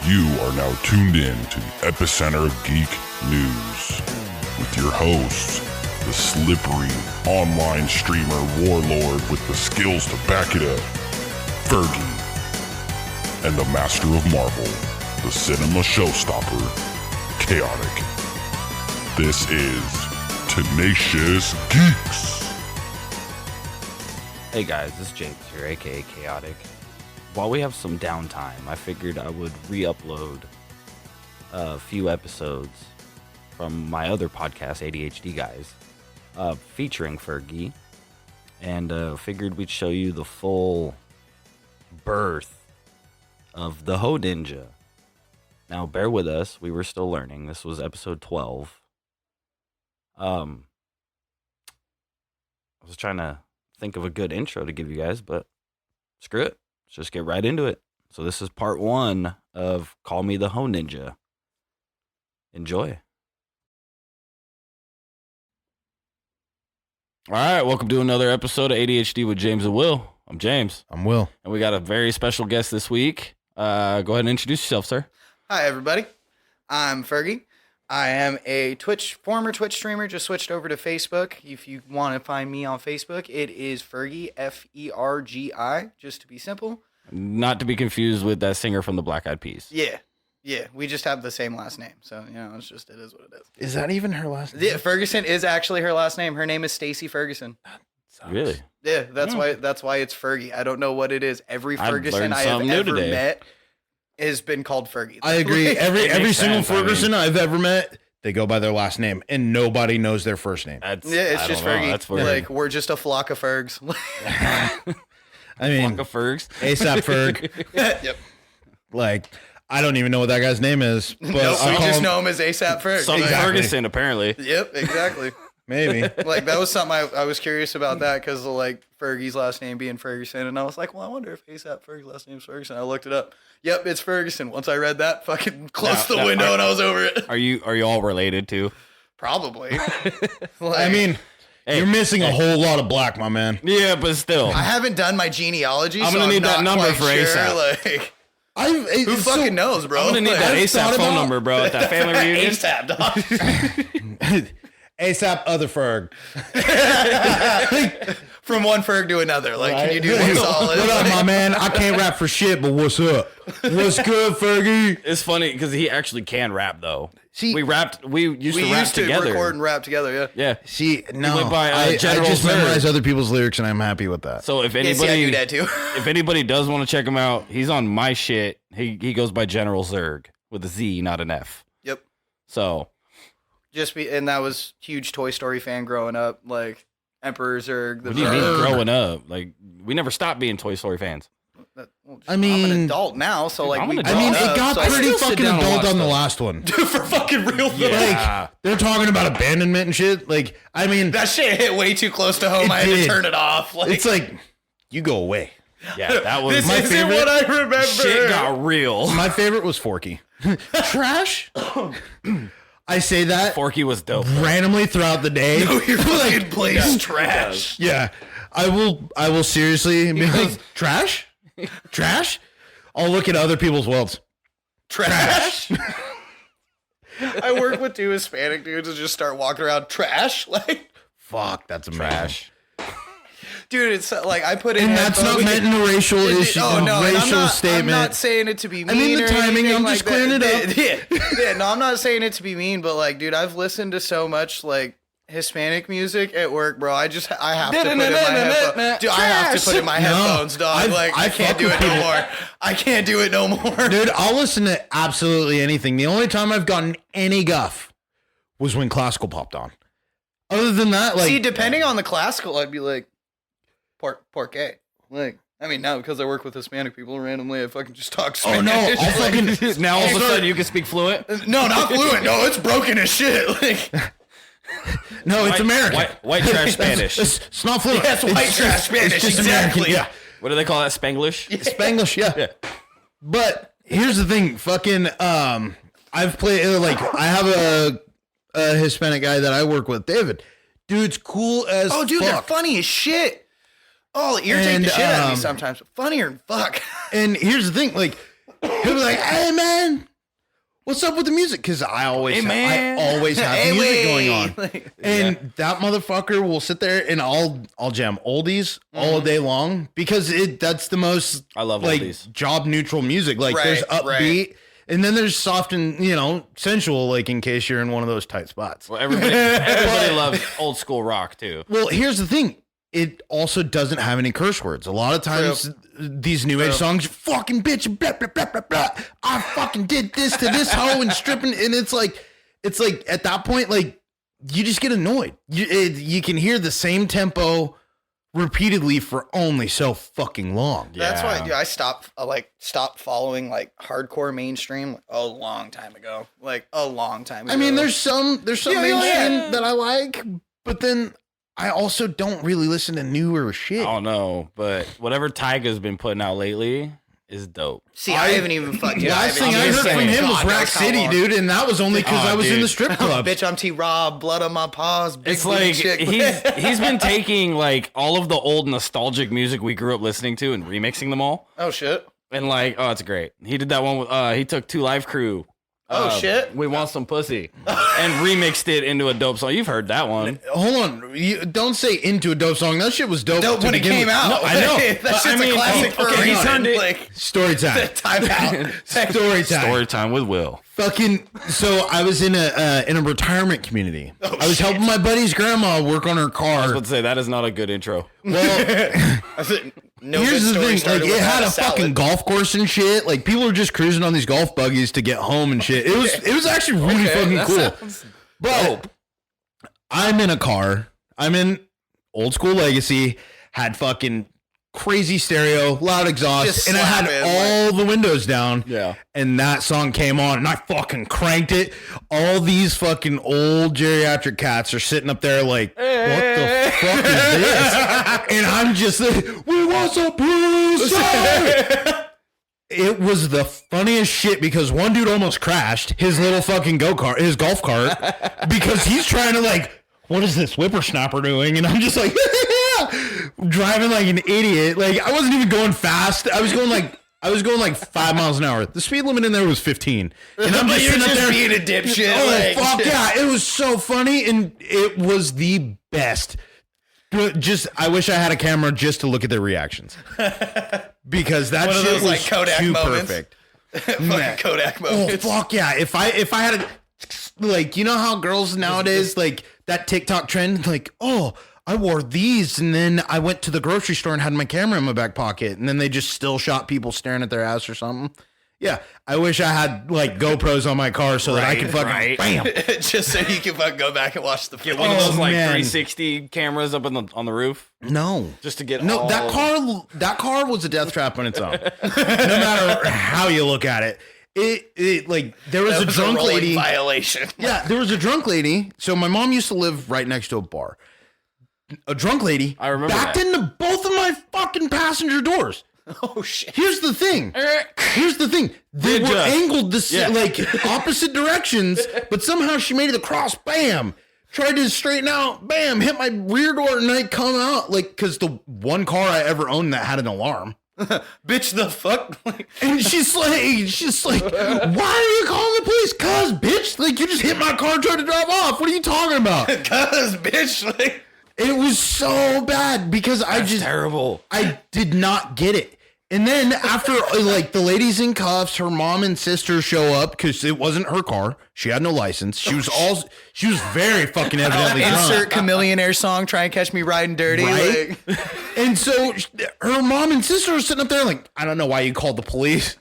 You are now tuned in to the epicenter of geek news with your hosts, the slippery online streamer warlord with the skills to back it up, Fergie, and the master of Marvel, the cinema showstopper, Chaotic. This is Tenacious Geeks. Hey guys, this is James here, aka Chaotic. While we have some downtime, I figured I would re-upload a few episodes from my other podcast, ADHD Guys, featuring Fergie, and figured we'd show you the full birth of the Hoe Ninja. Now, bear with us, we were still learning. This was episode 12. I was trying to think of a good intro to give you guys, but screw it. Let's just get right into it. So this is part 1 of Call Me the Hoe Ninja. Enjoy. All right, welcome to another episode of ADHD with James and Will. I'm James. I'm Will. And we got a very special guest this week. Go ahead and introduce yourself, sir. Hi, everybody. I'm Fergie. I am a former Twitch streamer, just switched over to Facebook. If you want to find me on Facebook, it is Fergie, Fergi, just to be simple. Not to be confused with that singer from the Black Eyed Peas. Yeah, we just have the same last name, so, it is what it is. Is that even her last name? Yeah, Ferguson is actually her last name. Her name is Stacy Ferguson. Really? Yeah, that's why it's Fergie. I don't know what it is. Every Ferguson I have ever met has been called Fergie. I agree. Every single sense, Ferguson I've ever met, they go by their last name, and nobody knows their first name. It's just Fergie. That's weird. Like, we're just a flock of Fergs. I mean, Flock of Fergs. ASAP Ferg. Yep. Like, I don't even know what that guy's name is. But Nope, we just know him as ASAP Ferg. Some Exactly. Ferguson, apparently. Yep, exactly. Maybe. Like, that was something I was curious about that because of, like, Fergie's last name being Ferguson. And I was like, well, I wonder if ASAP Ferg's last name's Ferguson. I looked it up. Yep, it's Ferguson. Once I read that, fucking closed the window and I was over it. Are you all related to? Probably. I mean, you're missing a whole lot of black, my man. Yeah, but still. I haven't done my genealogy, I'm gonna need that number for ASAP. Like, Who who fucking knows, bro? I'm going to need that I've ASAP thought phone about- number, bro, at that family reunion. ASAP, dog. ASAP other Ferg. From one Ferg to another. Like, can you do one solid? What up, my man? I can't rap for shit, but what's up? What's good, Fergie? It's funny because he actually can rap, though. See, we used to rap together. Record and rap together, yeah. Yeah. See, no, went by, I General just Zerg. memorize other people's lyrics, and I'm happy with that. So if Yeah, see, I anybody, do that too. if anybody does want to check him out, he's on my shit. He goes by General Zerg with a Z, not an F. Yep. So And that was huge Toy Story fan growing up, like Emperor Zurg. what do you mean growing up? Like we never stopped being Toy Story fans. I'm an adult now, so like I'm an we adult. I mean, grew it up, got so I pretty still sit fucking down and adult watch on the those. last one. for fucking real. Yeah. Like, they're talking about abandonment and shit. Like, I mean, That shit hit way too close to home. It I had to did. turn it off. Like, it's like, you go away. Yeah, that was this my isn't favorite- what I remember. shit got real. My favorite was Forky. Trash? I say that Forky was dope. randomly throughout the day. Your fucking place trash. Yeah. I will seriously be like, trash? Trash? I'll look at other people's worlds. Trash. I work with 2 Hispanic dudes and just start walking around trash. Like, Fuck, that's amazing. Trash. dude, it's like I put in. And that's not headphones- meant in a racial issue, Oh no, and racial statement. I'm not saying it to be mean. I mean the or timing, anything I'm like just clearing it that. up. Yeah, no, I'm not saying it to be mean, but like, dude, I've listened to so much like Hispanic music at work, bro. I have to put in my headphones. Dude, I have to put in my headphones, dog. I can't do it no more. I can't do it no more. Dude, I'll listen to absolutely anything. The only time I've gotten any guff was when classical popped on. Other than that, like, See, depending on the classical, I'd be like, porque. Like, I mean, now because I work with Hispanic people, randomly I fucking just talk Spanish. oh no, I'll Like, fucking Now all of a sudden you can speak fluent. no, not fluent. No, it's broken as shit. Like, no, it's American. White trash Spanish. It's not fluent. That's white It's trash Spanish, It's just exactly. American. Yeah, What do they call that? Spanglish? Spanglish. Yeah. But here's the thing, fucking. I've played like I have a Hispanic guy that I work with, David. Dude's cool as oh, dude, they're fuck. funny as shit. Oh, irritate And, the shit out of me sometimes. Funnier than fuck. And here's the thing, like, he'll be like, "Hey man, what's up with the music?" Because I always have music going on, and that motherfucker will sit there and I'll jam oldies all day long because that's the most I love like oldies. job neutral music. Like there's upbeat. And then there's soft and, sensual, like in case you're in one of those tight spots. Well, everybody loves old school rock too. Well, here's the thing. It also doesn't have any curse words. A lot of times these new age songs, fucking bitch, blah, blah, blah, blah, blah. I fucking did this to this hoe and stripping. And it's like at that point, like you just get annoyed. You can hear the same tempo repeatedly for only so fucking long. That's why I stopped following like hardcore mainstream a long time ago. I mean, there's some mainstream that I like, but then I also don't really listen to newer shit. I don't know, but whatever Tyga's been putting out lately is dope. See, I haven't even fucked you. Last thing I heard from him was Rack City, dude, and that was only because I was in the strip club. Bitch, I'm T-Rob, blood on my paws. Big It's like chick. he's been taking like all of the old nostalgic music we grew up listening to and remixing them all. Oh shit. And like, it's great. He did that one with he took 2 Live Crew. Shit. We Want Some Pussy and remixed it into a dope song. You've heard that one. Hold on. You don't say into a dope song. That shit was dope when it came out. No, I know. That shit's a classic for a he reason. turned it. Like, Story time. time out. Story time. Story time with Will. Fucking. So I was in a retirement community. I was helping my buddy's grandma work on her I was car. about to say that is not a good intro. Well, No here's good the story thing. started Like, it without had a salad. fucking golf course and shit. Like people were just cruising on these golf buggies to get home and shit. It was actually really fucking cool. But I'm in a car. I'm in old school Legacy. Had fucking crazy stereo, loud exhaust, Just and I had slapping, all the windows down. Yeah. And that song came on, and I fucking cranked it. All these fucking old geriatric cats are sitting up there like, what the fuck is this? And I'm just like, we want some pussy. It was the funniest shit because one dude almost crashed his little fucking his golf cart, because he's trying to like, what is this whippersnapper doing? And I'm just like, driving like an idiot. Like I wasn't even going fast. I was going like 5 miles an hour. The speed limit in there was 15. And I'm just sitting up there being a dipshit. Oh fuck yeah! It was so funny, and it was the best. I wish I had a camera just to look at their reactions, because that One of shit those, was like, Kodak too moments. perfect. Fucking Kodak Oh moments. fuck yeah! If I had a, like, you know how girls nowadays, like that TikTok trend, like, oh, I wore these and then I went to the grocery store and had my camera in my back pocket, and then they just still shot people staring at their ass or something. Yeah, I wish I had like GoPros on my car so that I could fucking bam. Just so you can fucking go back and watch the Get one of those like man. 360 cameras up on the roof No, just to get no. That car was a death trap on its own. No matter how you look at it, it like there was a drunk rolling lady. violation. Yeah, there was a drunk lady. So my mom used to live right next to a bar. A drunk lady I remember backed that. into both of my fucking passenger doors. Oh shit. Here's the thing. They were angled like opposite directions, but somehow she made it across. Bam. Tried to straighten out. Bam. Hit my rear door, and I come out like, because the one car I ever owned that had an alarm. Bitch, the fuck? And she's like, why are you calling the police? Cause bitch, like you just hit my car, tried to drive off. What are you talking about? Cause bitch, like. It was so bad because terrible. I did not get it. And then after like the lady's in cuffs, her mom and sister show up because it wasn't her car. She had no license. She was very fucking evidently drunk. Insert Chameleonaire song, Try and Catch Me Riding Dirty. Right? Like. And so her mom and sister are sitting up there like, I don't know why you called the police.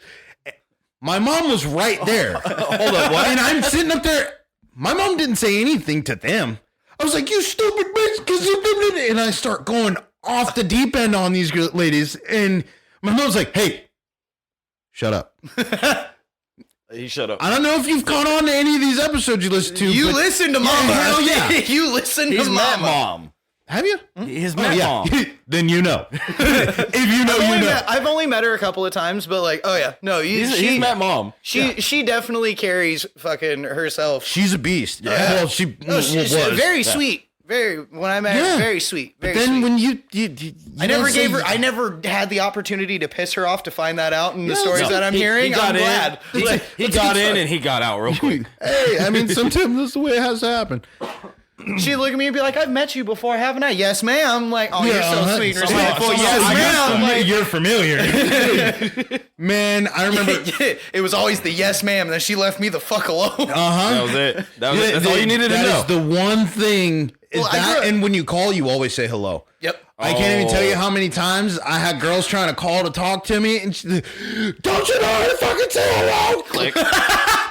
My mom was right there. Hold up, what? And I'm sitting up there. My mom didn't say anything to them. I was like, you stupid bitch, because you did. And I start going off the deep end on these ladies. And my mom's like, hey, shut up. He shut up. I don't know if you've caught on to any of these episodes you listen to. You listen to Mama. Hell yeah. You listen to He's met Mama. mom. Have you? He's met mom. Then you know. If you know, you know. I've only met her a couple of times, but like, oh yeah, no, He's met mom. She definitely carries fucking herself. She's a beast. Yeah. Well, she No, she's was. very sweet. When I met her, very sweet. Very then sweet. when you I never had the opportunity to piss her off to find that out in the stories that I'm hearing. I'm glad. He got in and he got out real quick. Hey, I mean, sometimes that's the way it has to happen. She'd look at me and be like, I've met you before, haven't I? Yes, ma'am. I'm like, oh, you're so sweet and respectful. Yes, ma'am. You're familiar. Man, I remember. It was always the yes, ma'am. And then she left me the fuck alone. That was it. That's all you needed to know. That is the one thing. And when you call, you always say hello. Yep. I can't even tell you how many times I had girls trying to call to talk to me, and don't you know how to fucking say hello? Click.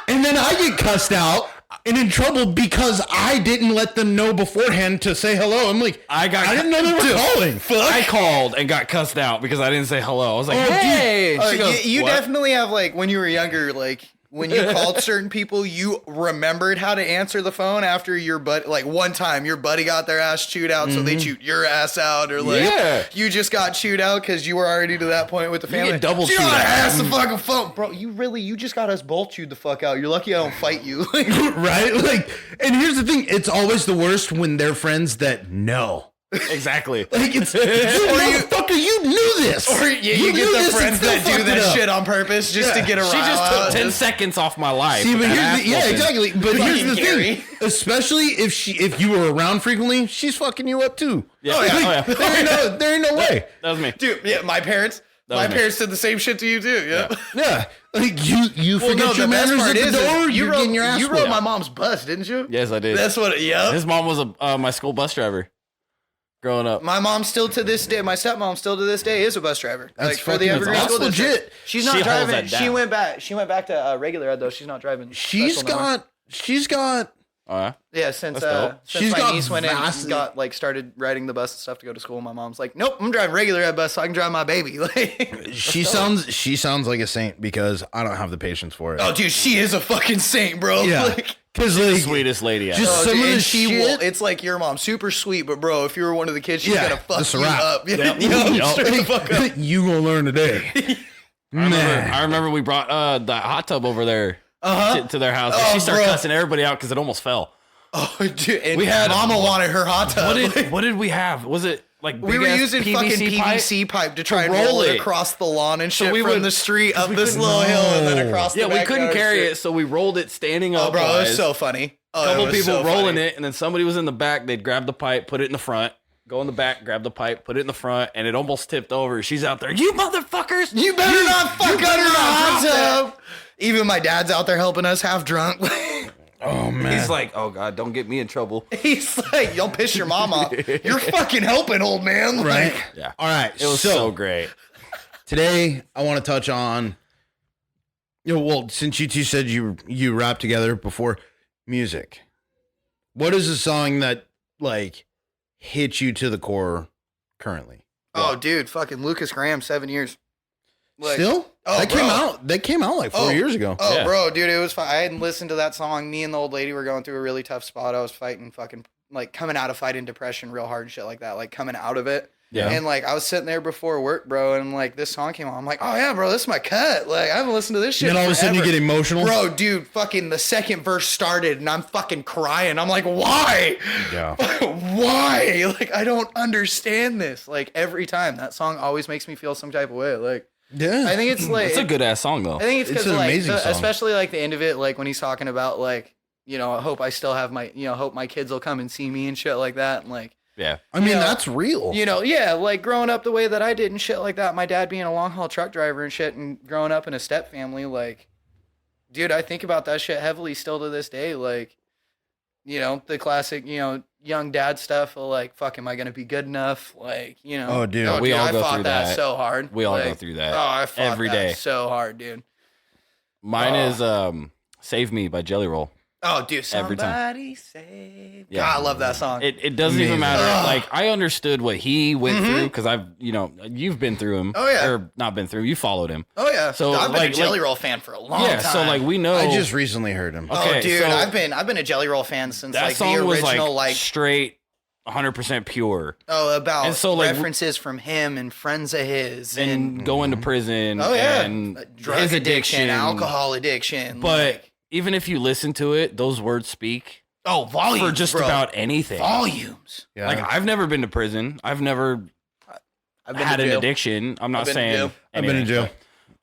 And then I get cussed out and in trouble because I didn't let them know beforehand to say hello. I'm like, I didn't know they were calling. I called and got cussed out because I didn't say hello. I was like, hey. She goes, you definitely have, like, when you were younger, like, when you called certain people, you remembered how to answer the phone after your buddy, like one time your buddy got their ass chewed out, so they chewed your ass out, or like you just got chewed out because you were already to that point with the family. You get double chewed out. Ass the fucking phone, bro. You just got us both chewed the fuck out. You're lucky I don't fight you, right? Like, and here's the thing: it's always the worst when they're friends that know. Exactly. Like it's motherfucker, you knew this. Or you get the friends that do that shit on purpose just to get a rile. She just took out. 10 seconds off my life. See, but exactly. But here's the thing: especially if you were around frequently, she's fucking you up too. Yeah. There ain't no way. That was me, dude. Yeah, my parents. My parents did the same shit to you too. Yeah. Like you forget your manners at the door. You rode my mom's bus, didn't you? Yes, I did. That's what. Yeah. His mom was my school bus driver. Growing up, my mom still to this day, my stepmom still to this day is a bus driver. That's like for the Evergreen School District. Legit. She's not driving. She went back to regular ed though. She's not driving. She's got. Oh yeah. Since my niece went in and got like started riding the bus and stuff to go to school. My mom's like, nope, I'm driving regular ed bus so I can drive my baby. She sounds like a saint because I don't have the patience for it. Oh, dude, she is a fucking saint, bro. Yeah. Because like, sweetest lady ever. Just some of the shit. It's like your mom, super sweet, but bro, if you were one of the kids, she's gonna fuck you up. Straight the fuck up. You gonna learn today. I remember we brought the hot tub over there to their house. And she started cussing everybody out because it almost fell. Oh, dude! And Mama wanted her hot tub. What did we have? Was it like we were using fucking PVC pipe to try and roll it across the lawn and shit from the street up this little hill and then across the backyard. We couldn't carry it, so we rolled it standing up. Oh, bro, it was so funny. A couple people rolling it, and then somebody was in the back. They'd grab the pipe, put it in the front, go in the back, grab the pipe, put it in the front, and it almost tipped over. She's out there, you motherfuckers! You better not fuck under the hot tub. Even my dad's out there helping us, half drunk. Oh man, he's like, oh god, don't get me in trouble. He's like, don't piss your mom off. You're fucking helping, old man. Right? Like, yeah. All right. It was so great. Today, I want to touch on. Well, since you two said you rap together before, music. What is a song that like hit you to the core currently? Oh, dude, fucking Lucas Graham, 7 years. Like, still? Oh, that came out like 4 years ago. Oh, yeah. Bro, dude, it was fun. I hadn't listened to that song. Me and the old lady were going through a really tough spot. I was fighting fucking, like, coming out of fighting depression real hard and shit like that. Like, coming out of it. Yeah. And, like, I was sitting there before work, bro, and, like, this song came on. I'm like, oh, yeah, bro, this is my cut. Like, I haven't listened to this shit And then all of a sudden you get emotional? Bro, dude, fucking the second verse started, and I'm fucking crying. I'm like, why? Yeah. Why? Like, I don't understand this. Like, every time. That song always makes me feel some type of way. Like, yeah, I think it's like it's a good ass song though. I think it's because like especially like the end of it, like when he's talking about like, you know, I hope I still have my, you know, hope my kids will come and see me and shit like that, and like yeah, I mean that's real. You know, yeah, like growing up the way that I did and shit like that. My dad being a long haul truck driver and shit, and growing up in a step family, like, dude, I think about that shit heavily still to this day. Like, you know, the classic, you know, young dad stuff of like, fuck, am I gonna be good enough? Like, you know, oh dude, we all I go fought through that so hard. We all go through that. Oh, I fought every day so hard, dude. Mine is "Save Me" by Jelly Roll. Oh, dude, every time. Somebody save. Yeah. God, I love that song. It doesn't even matter. Like, I understood what he went through because I've, you know, you've been through him. Oh yeah, or not been through. You followed him. Oh yeah. So I've been a Jelly Roll fan for a long time. Yeah. So like we know. I just recently heard him. Okay, oh dude, so I've been a Jelly Roll fan since that like song the was original like straight 100% pure. Oh, about and so, like, references from him and friends of his and going to prison. Oh yeah, and drug his addiction, alcohol addiction. But even if you listen to it, those words speak Oh, volumes, for just bro. about anything. Volumes. Yeah. Like I've never been to prison. I've never I've been had to an jail. addiction. I'm not I've been to saying jail. I've been in anything, jail. but-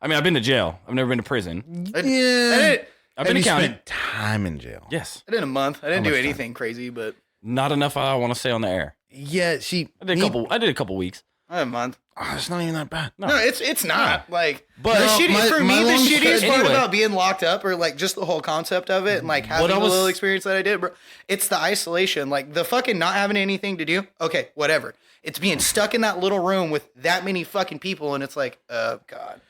I mean, I've been to jail. I've never been to prison. I Yeah. did I've Have been you to county. spent time in jail? Yes, a month. I didn't How do much anything crazy, but not enough. I want to say on the air. Yeah. See, I did a couple weeks. a month. Oh, it's not even that bad. No. No, it's not. Like, But the No, shitty, for my me, the long shittiest stretch- part Anyway. about being locked up, or like just the whole concept of it, and like having What I the was- little experience that I did, bro, it's the isolation. Like the fucking not having anything to do. Okay, whatever. It's being stuck in that little room with that many fucking people, and it's like, oh god.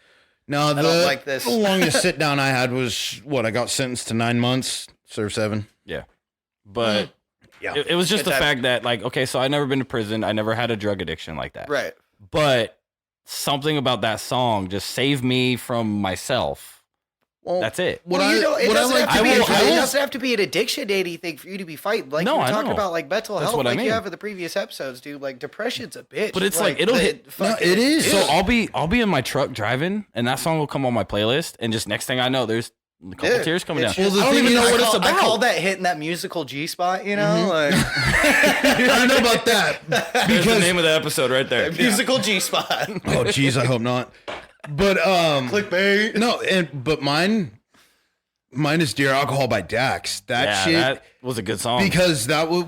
No, don't like this. The longest sit down I had was what I got sentenced to 9 months, served 7. Yeah, but Yeah. it was just Good the time. fact that like, okay, so I never been to prison. I never had a drug addiction like that. Right. But something about that song just saved me from myself. Well, That's it. What Well, I you know, it what I doesn't like have to to be. do I will- It doesn't have to be an addiction to anything for you to be fighting. Like No, you were I talking know. about, like mental That's health, what I like you mean. have in the previous episodes, dude. Like depression's a bitch. But it's like, it'll the hit- No, fucking- it is. So I'll be in my truck driving, and that song will come on my playlist, and just next thing I know, there's a couple Yeah, tears coming down. it's Well, just- the I don't thing even is, know I what it's I call about. that hitting that musical G spot. You know, like I don't know about that There's the because name of the episode right there. musical G spot. oh jeez, I hope not. But Clickbait. no, but mine is Dear Alcohol by Dax. That Yeah, shit that was a good song. because that was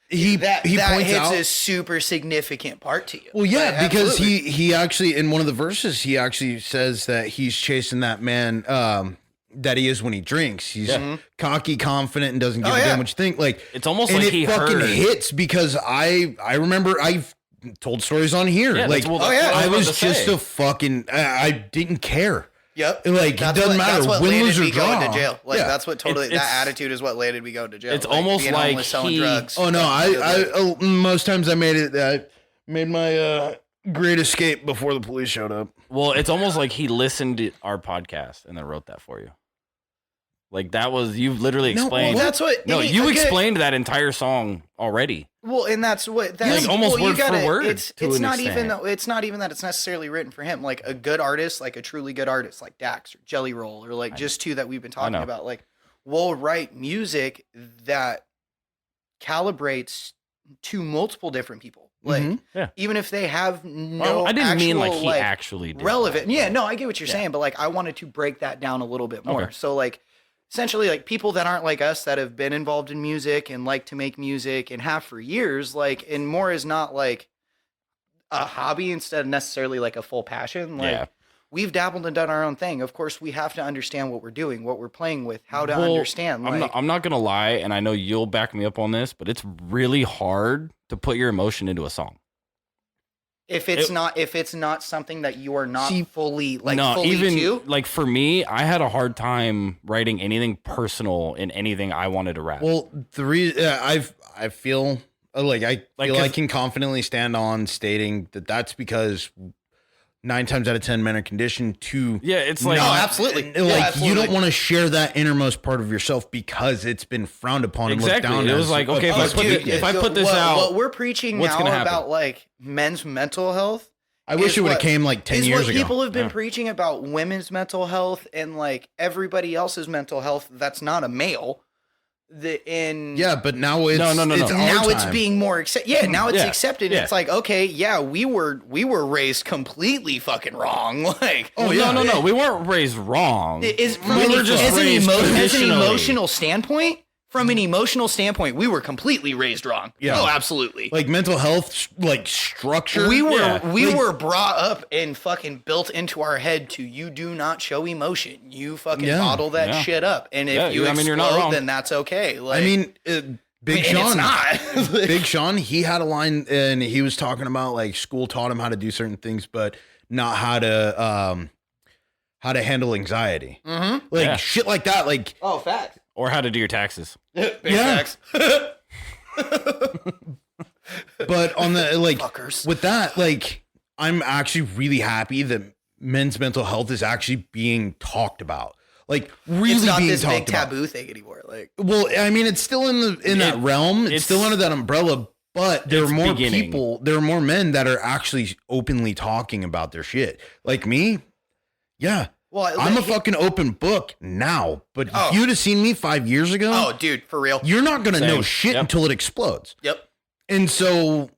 he That points hits out a super significant part to you. well yeah Like, because absolutely. he actually in one of the verses he actually says that he's chasing that man that he is when he drinks. He's cocky, confident, and doesn't give a damn what you think. Like It's almost and like it he fucking heard. hits because I remember I've told stories on here. Yeah, like that's what- Oh, yeah. I was about to just say. a fucking I didn't care. Yep. Like, it doesn't matter. That's what Win, landed lose, or me going draw. to jail. Like Yeah. that's what totally It's- that attitude is what landed me going to jail. It's Like, almost being like homeless, selling he- drugs. Oh no, I most times I made my great escape before the police showed up. Well, it's almost like he listened to our podcast and then wrote that for you. Like that was you've literally No, explained. well, that's what. no, any- you again- explained that entire song already. Well, and that's what that's Like, almost well, you word for gotta- word It's to it's an not even extent. though it's not even that it's necessarily written for him. Like a good artist, like a truly good artist, like Dax or Jelly Roll, or like just two that we've been talking know. about. Like we'll write music that calibrates to multiple different people. Like Mhm. Yeah. even if they have no, Well, I didn't mean like actual, he actually did relevant. that. Yeah, no, I get what you're Yeah. saying, but like I wanted to break that down a little bit more. Okay. So like essentially like people that aren't like us that have been involved in music and like to make music and have for years, like and more is not like a hobby instead of necessarily like a full passion. Like Yeah. we've dabbled and done our own thing. Of course, we have to understand what we're doing, what we're playing with, how to Well, understand. I'm Like not gonna lie, and I know you'll back me up on this, but it's really hard to put your emotion into a song. if it's not something that you are not See, fully like no, fully even to. like for me, I had a hard time writing anything personal in anything I wanted to rap. Well, the reason I feel like I Like, feel I 'cause- can confidently stand on stating that that's because 9 times out of 10 men are conditioned to yeah, it's like No, absolutely. like Yeah, you absolutely. don't want to share that innermost part of yourself because it's been frowned upon and looked Exactly. down. It was as like, a okay, if I plus put to the- weakness. if I put this what, out, what we're preaching what's now gonna happen? about like men's mental health. I wish is it would have what- came like 10 is years what ago. people have been Yeah. preaching about women's mental health and like everybody else's mental health that's not a male. Yeah, but now it's No. It's our Now it's time. being more accepted. Yeah, now it's Yeah. accepted. Yeah. It's like, okay, yeah, we were raised completely fucking wrong. Like, Oh, yeah, yeah. no, we weren't raised wrong. is from We an, were just as, an raised as an traditionally. emotional standpoint. From an emotional standpoint, we were completely raised wrong. Yeah. Oh, absolutely. like mental health like structure. We were Yeah. we Like- were brought up and fucking built into our head to you do not show emotion. You fucking Yeah. bottle that Yeah. shit up, and if Yeah, you I mean, you're not explode, wrong. then that's okay. Like, I mean, Big and Sean. it's not. Big Sean, he had a line and he was talking about like school taught him how to do certain things, but not how to handle anxiety. Mm-hmm. Like Yeah. shit like that. Like Oh, fact. Or how to do your taxes. Big Yeah. facts. but on the like Fuckers. with that, like I'm actually really happy that men's mental health is actually being talked about. Like really It's not being this big talked about. taboo thing anymore. Like, Well, I mean, it's still in that realm. It's it's- still under that umbrella. But there are it's more beginning. people. There are more men that are actually openly talking about their shit. Like me, yeah. Well, I'm a fucking open book now, but if you'd have seen me 5 years ago, oh, dude, for real, you're not gonna Same. know shit until it explodes. Yep. And so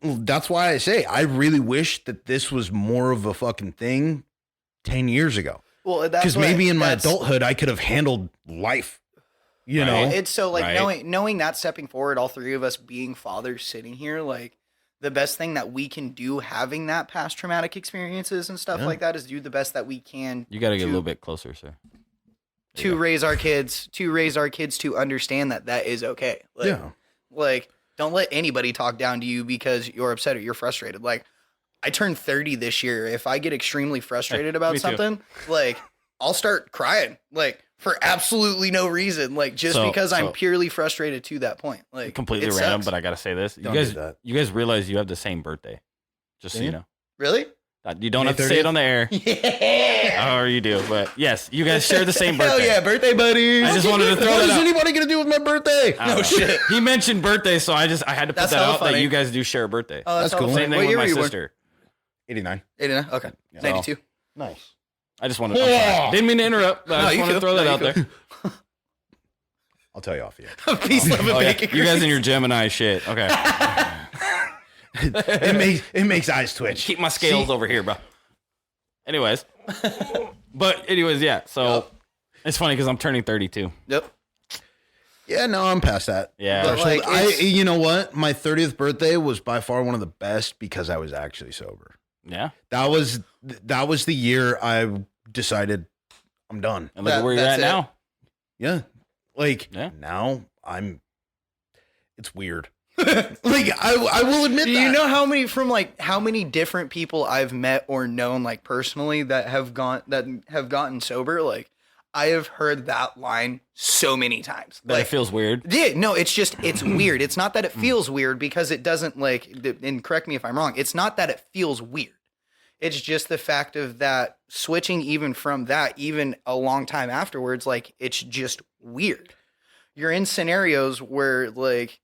that's why I say I really wish that this was more of a fucking thing 10 years ago. Well, because maybe in my adulthood I could have handled life. You know, it's so like knowing that, stepping forward, all three of us being fathers sitting here, like the best thing that we can do, having that past traumatic experiences and stuff like that, is do the best that we can. You got to get a little bit closer, sir. To raise our kids, to understand that is okay. Like, like, don't let anybody talk down to you because you're upset or you're frustrated. Like, I turned 30 this year. If I get extremely frustrated about something, like, I'll start crying, like, for absolutely no reason, like, just because I'm purely frustrated to that point. Like, completely random, but I gotta say this: you guys realize you have the same birthday, just so you know. Really? You don't have to say it on the air. Yeah. Or you do, but yes, you guys share the same birthday. Hell yeah, birthday buddies. I just wanted to throw that out. What is anybody gonna do with my birthday? No shit. He mentioned birthday, so I had to put that out that you guys do share a birthday. Oh, that's cool. Same thing with my sister. 89. 89? Okay. 92. Nice. I just wanted to... Didn't mean to interrupt, but I just wanted to throw that out there. I'll tell you off here. Peace, love, and bacon. You guys and your Gemini shit. Okay. it makes eyes twitch. Keep my scales over here, bro. Anyways. Yeah. So it's funny because I'm turning 32. Yep. Yeah, no, I'm past that. Yeah. But like, you know what? My 30th birthday was by far one of the best because I was actually sober. Yeah. That was the year I decided I'm done. And look at where you're at now. Yeah. Like, now it's weird. Like, I will admit that. Do you know how many different people I've met or known, like, personally that have gotten sober? Like, I have heard that line so many times. That it feels weird. Yeah, no, it's weird. It's not that it feels weird because it doesn't, like, and correct me if I'm wrong, it's not that it feels weird. It's just the fact of that switching even from that, even a long time afterwards, like, it's just weird. You're in scenarios where, like,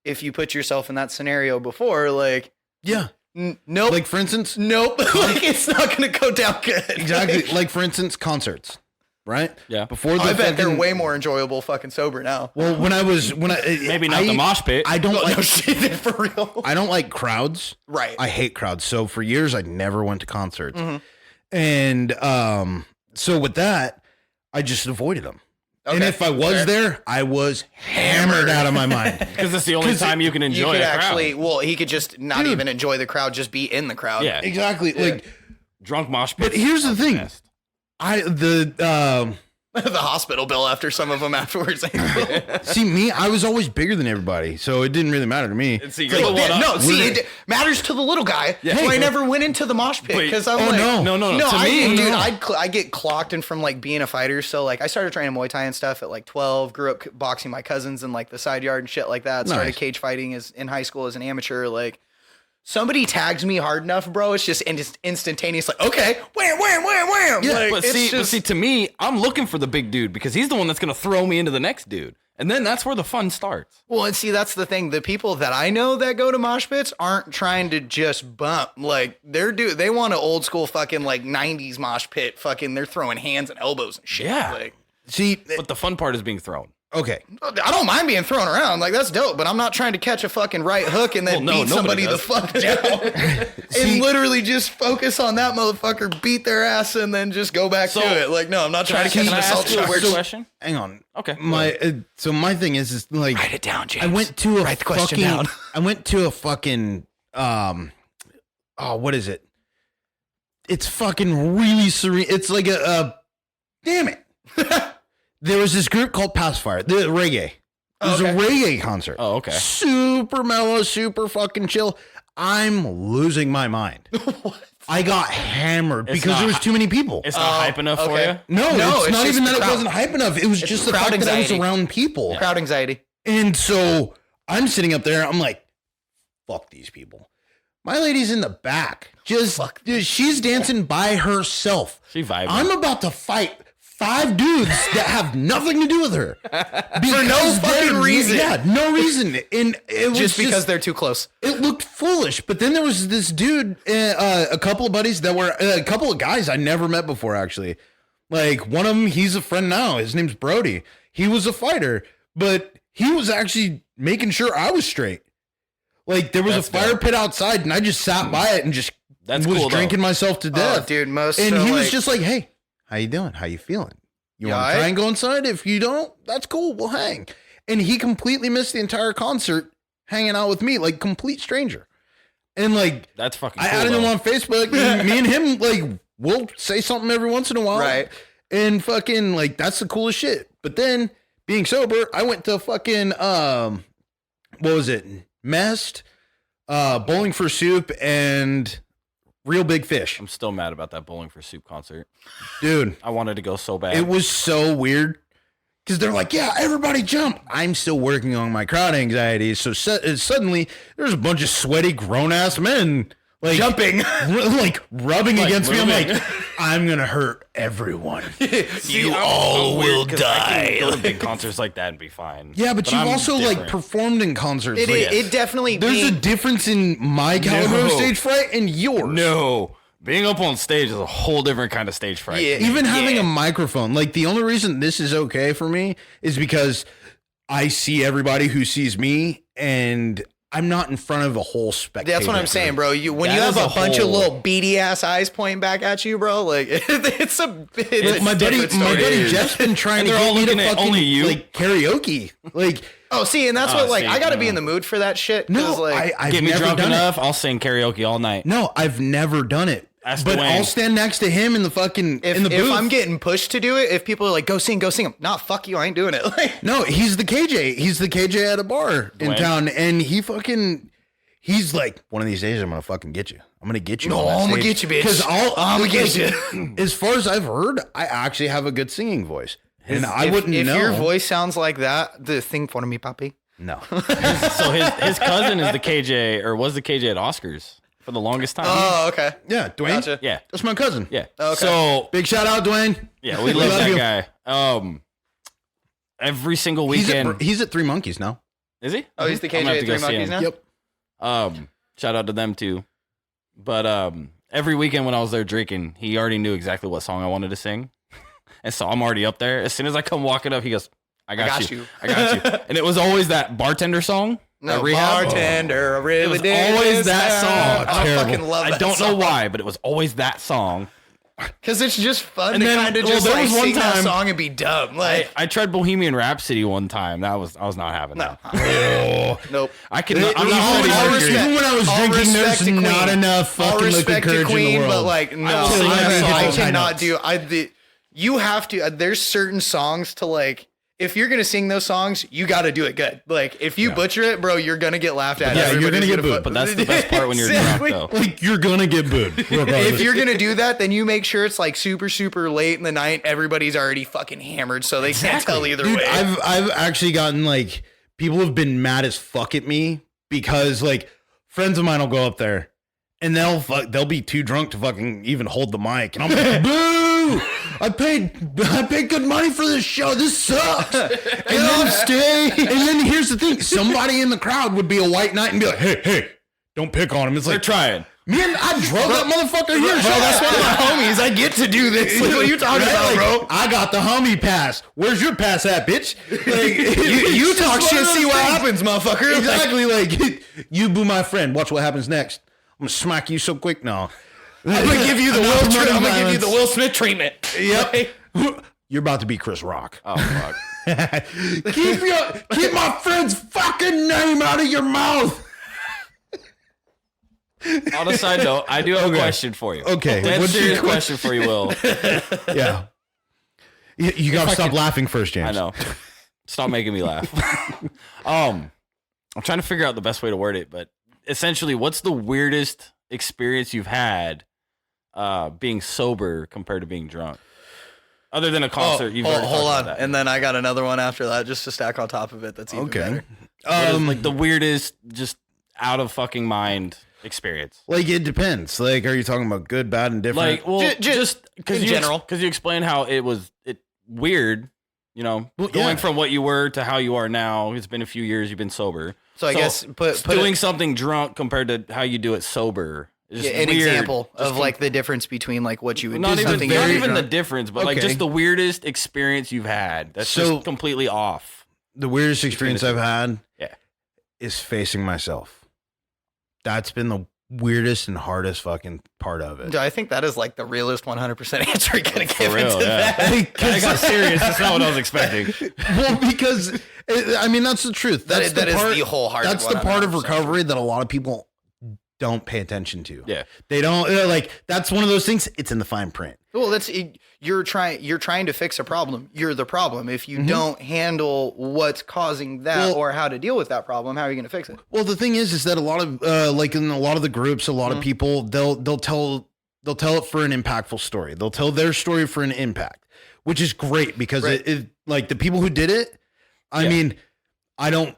if you put yourself in that scenario before, like, nope. Like, for instance, nope. Like, it's not going to go down good. Exactly. Like, for instance, concerts. Right? Yeah. I bet they're way more enjoyable fucking sober now. Well, maybe not the mosh pit. I don't like shit for real. I don't like crowds. Right. I hate crowds. So for years I never went to concerts. Mm-hmm. And so with that, I just avoided them. Okay. And if I was there, I was hammered out of my mind. Because that's the only time you can enjoy a crowd. Well, he could just not even enjoy the crowd, just be in the crowd. Yeah. Exactly. Yeah. Like, drunk mosh pit. But here's the thing. Best. The hospital bill after some of them afterwards. See, me, I was always bigger than everybody, so it didn't really matter to me. It matters to the little guy. Yeah. So I never went into the mosh pit because I'm I get clocked in from, like, being a fighter. So, like, I started training Muay Thai and stuff at, like, 12. Grew up boxing my cousins in, like, the side yard and shit like that. Started cage fighting in high school as an amateur. Like, somebody tags me hard enough, bro, it's just instantaneous. Like, okay, wham, wham, wham, wham. Yeah, like, but see, to me, I'm looking for the big dude because he's the one that's going to throw me into the next dude. And then that's where the fun starts. Well, and see, that's the thing. The people that I know that go to mosh pits aren't trying to just bump. Like, they want an old school fucking, like, 90s mosh pit. Fucking, they're throwing hands and elbows and shit. Yeah. Like, see, but the fun part is being thrown. Okay. I don't mind being thrown around. Like, that's dope, but I'm not trying to catch a fucking right hook and then beat somebody the fuck down. And literally just focus on that motherfucker, beat their ass, and then just go back to it. Like, no, I'm not trying to catch an assault charge. Can I ask you a weird question? Hang on. Okay. My thing is like, write it down, James. I went to write the question down. I went to a fucking what is it? It's fucking really serene. It's like damn it. There was this group called Pacifier, the reggae. It was a reggae concert. Oh, okay. Super mellow, super fucking chill. I'm losing my mind. What? I got hammered because there was too many people. It's not hype enough for you? No, it's not even that it wasn't hype enough. It was just the fact that I was around people. Yeah. Crowd anxiety. And so I'm sitting up there. I'm like, fuck these people. My lady's in the back. She's dancing by herself. She vibing. I'm about to fight 5 dudes that have nothing to do with her. For no fucking reason. Yeah, no reason. And it was just because they're too close. It looked foolish. But then there was this dude, a couple of buddies that were, a couple of guys I never met before, actually. Like, one of them, he's a friend now. His name's Brody. He was a fighter, but he was actually making sure I was straight. Like, there was a fire pit outside, and I just sat by it and just was drinking myself to death. Oh, dude, and he was just like, hey, how you doing? How you feeling? You want to try and go inside? If you don't, that's cool. We'll hang. And he completely missed the entire concert hanging out with me, like complete stranger. And like, that's fucking I cool, added him on Facebook. Me and him, like, we'll say something every once in a while. Right. And fucking, like, that's the coolest shit. But then, being sober, I went to fucking, what was it? Mest, Bowling for Soup, and Real Big Fish. I'm still mad about that Bowling for Soup concert. Dude. I wanted to go so bad. It was so weird. Because they're like, yeah, everybody jump. I'm still working on my crowd anxiety. So suddenly, there's a bunch of sweaty, grown-ass men like jumping, like rubbing against me. I'm like, I'm going to hurt everyone. You all will die. I can go to big concerts like that and be fine. Yeah, but you've also different. like performed in concerts. It definitely... There's a difference in my caliber of stage fright and yours. No. Being up on stage is a whole different kind of stage fright. Yeah, even having a microphone. Like, the only reason this is okay for me is because I see everybody who sees me, and I'm not in front of a whole spectator. That's what I'm saying, bro. When you have a bunch of little beady ass eyes pointing back at you, bro, like it's my buddy Jeff's been trying to get me to fucking only you. Like karaoke. Like, oh, see, and that's what like I got to be in the mood for that shit. No, like, I've get me never drunk done enough. it. I'll sing karaoke all night. No, I've never done it. But I'll stand next to him in the fucking in the booth. If I'm getting pushed to do it, if people are like, go sing him. Nah, fuck you, I ain't doing it. Like, no, he's the KJ. He's the KJ at a bar in town, and he's like, one of these days I'm gonna fucking get you. I'm gonna get you. No, I'm gonna get you, bitch. Because I'm gonna get you. As far as I've heard, I actually have a good singing voice, and I wouldn't know. If your voice sounds like that, the thing for me, papi. No. So his cousin is the KJ, or was the KJ at Oscars for the longest time. Oh, okay. Yeah, Dwayne. Gotcha. Yeah, that's my cousin. Yeah. Okay. So big shout out, Dwayne. Yeah, we love that guy. Every single weekend, he's at Three Monkeys now. Is he? Oh, he's the KJ at Three Monkeys now. Yep. Shout out to them too. But every weekend when I was there drinking, he already knew exactly what song I wanted to sing, and so I'm already up there. As soon as I come walking up, he goes, "I got you. I got you." And it was always that bartender song. No, bartender, I really it was did always that song. I fucking love that I don't song. know why, but it was always that song. Because it's just fun and to then, kind of just like sing that time, song and be dumb. Like I tried Bohemian Rhapsody one time. I was not having that. Nope. I can. Even when I was drinking, there's not enough fucking liquid courage in the world. But like, no, I cannot do. You have to. There's certain songs to like. If you're gonna sing those songs, you got to do it good. Like if you butcher it, bro, you're gonna get laughed at. Yeah, you're gonna get booed. But that's the best part when you're drunk, though. Like you're gonna get booed. If you're gonna do that, then you make sure it's like super, super late in the night. Everybody's already fucking hammered, so they can't tell either way. I've actually gotten like people have been mad as fuck at me because like friends of mine will go up there and they'll be too drunk to fucking even hold the mic, and I'm like, boo! I paid good money for this show. This sucks. And then here's the thing: somebody in the crowd would be a white knight and be like, "Hey, don't pick on him." It's like they're trying. Man, I drove that motherfucker here. Bro, that's one of my homies. I get to do this. Like, what are you talking about, bro? I got the homie pass. Where's your pass at, bitch? Like, you talk shit, see what happens, motherfucker. Exactly. Like you boo my friend. Watch what happens next. I'm gonna smack you so quick now. I'm gonna give you the Will Smith treatment. Yep. You're about to be Chris Rock. Oh fuck. keep my friend's fucking name out of your mouth. On a side note, I do have a question for you. Okay. What's your question for you, Will? Yeah. You gotta stop laughing first, James. I know. Stop making me laugh. I'm trying to figure out the best way to word it, but essentially, what's the weirdest experience you've had being sober compared to being drunk? Other than a concert, you've already hold talked on, about that. and then I got another one after that, just to stack on top of it. That's even better. What is, like the weirdest, just out of fucking mind experience? Like it depends. Like, are you talking about good, bad, and different? Like, well, just because in general, because you explained how it weird, you know, going from what you were to how you are now. It's been a few years. You've been sober. So I guess doing something drunk compared to how you do it sober. Is just an weird. Example of like the difference between like what you would do. Not even the difference, but like just the weirdest experience you've had. That's just completely off. The weirdest experience I've had is facing myself. That's been the weirdest and hardest fucking part of it. I think that is like the realest 100% answer you're gonna give into that. I got serious. That's not what I was expecting. Well, because I mean that's the truth. That is the wholehearted. That's the part of recovery that a lot of people don't pay attention to. Yeah, they don't like. That's one of those things. It's in the fine print. Well, you're trying to fix a problem. You're the problem. If you don't handle what's causing that or how to deal with that problem, how are you going to fix it? Well, the thing is that a lot of like in a lot of the groups, a lot of people they'll tell it for an impactful story. They'll tell their story for an impact, which is great because it like the people who did it. I mean, I don't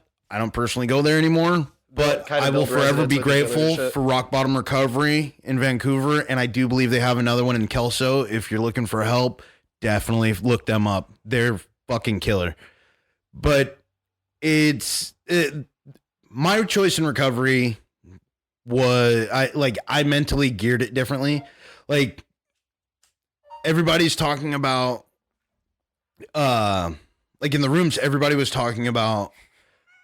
personally go there anymore. But I will forever be grateful for Rock Bottom Recovery in Vancouver. And I do believe they have another one in Kelso. If you're looking for help, definitely look them up. They're fucking killer. But my choice in recovery was I mentally geared it differently. Like everybody's talking about, like in the rooms, everybody was talking about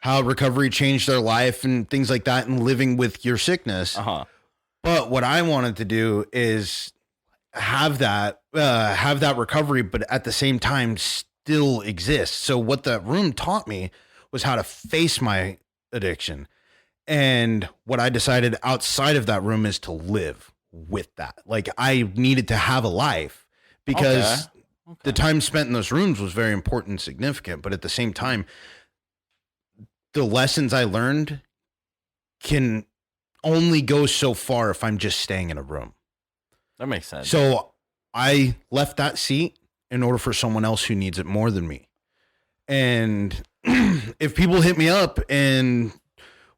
how recovery changed their life and things like that and living with your sickness. But what I wanted to do is have that recovery, but at the same time still exist. So what that room taught me was how to face my addiction. And what I decided outside of that room is to live with that. Like I needed to have a life because the time spent in those rooms was very important and significant. But at the same time, the lessons I learned can only go so far if I'm just staying in a room. That makes sense. So I left that seat in order for someone else who needs it more than me. And if people hit me up and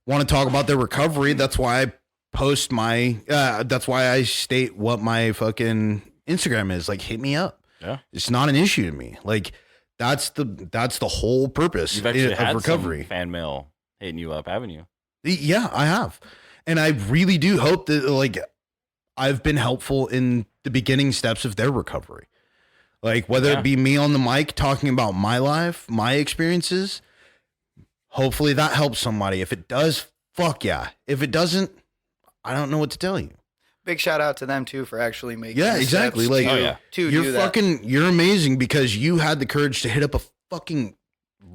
want to talk about their recovery, that's why I post that's why I state what my fucking Instagram is. Like, hit me up. Yeah. It's not an issue to me. Like, that's the whole purpose You've actually had recovery. Some fan mail hitting you up, haven't you? Yeah, I have. And I really do hope that like I've been helpful in the beginning steps of their recovery. Like whether it be me on the mic talking about my life, my experiences, hopefully that helps somebody. If it does, fuck yeah. If it doesn't, I don't know what to tell you. Big shout out to them too for actually making exactly. Like you're amazing because you had the courage to hit up a fucking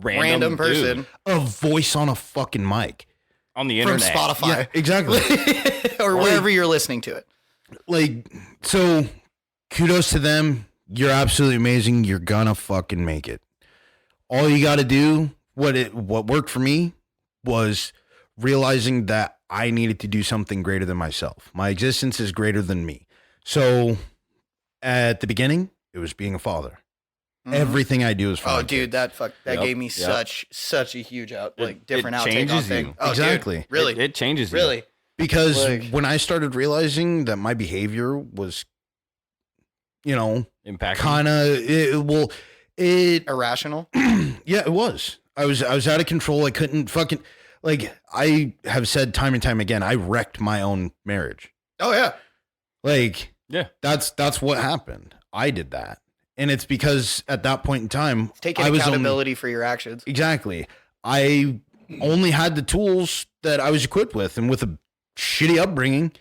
random person, dude. A voice on a fucking mic on the internet from Spotify. Yeah, exactly. Or wherever you're listening to it. Like, so kudos to them. You're absolutely amazing. You're gonna fucking make it. All you got to do, what worked for me was realizing that I needed to do something greater than myself. My existence is greater than me. So at the beginning, it was being a father. Mm-hmm. Everything I do is for my dude, kids. that gave me such a huge different outtake on thing. Oh, exactly. Dude, really? It changes you. Really? Because when I started realizing that my behavior was, impacting, kind of, irrational. Yeah, it was. I was out of control. I couldn't fucking, like, I have said time and time again, I wrecked my own marriage. Oh yeah. Like, yeah, that's what happened. I did that. And it's because at that point in time, taking accountability for your actions. Exactly. I only had the tools that I was equipped with, and with a shitty upbringing,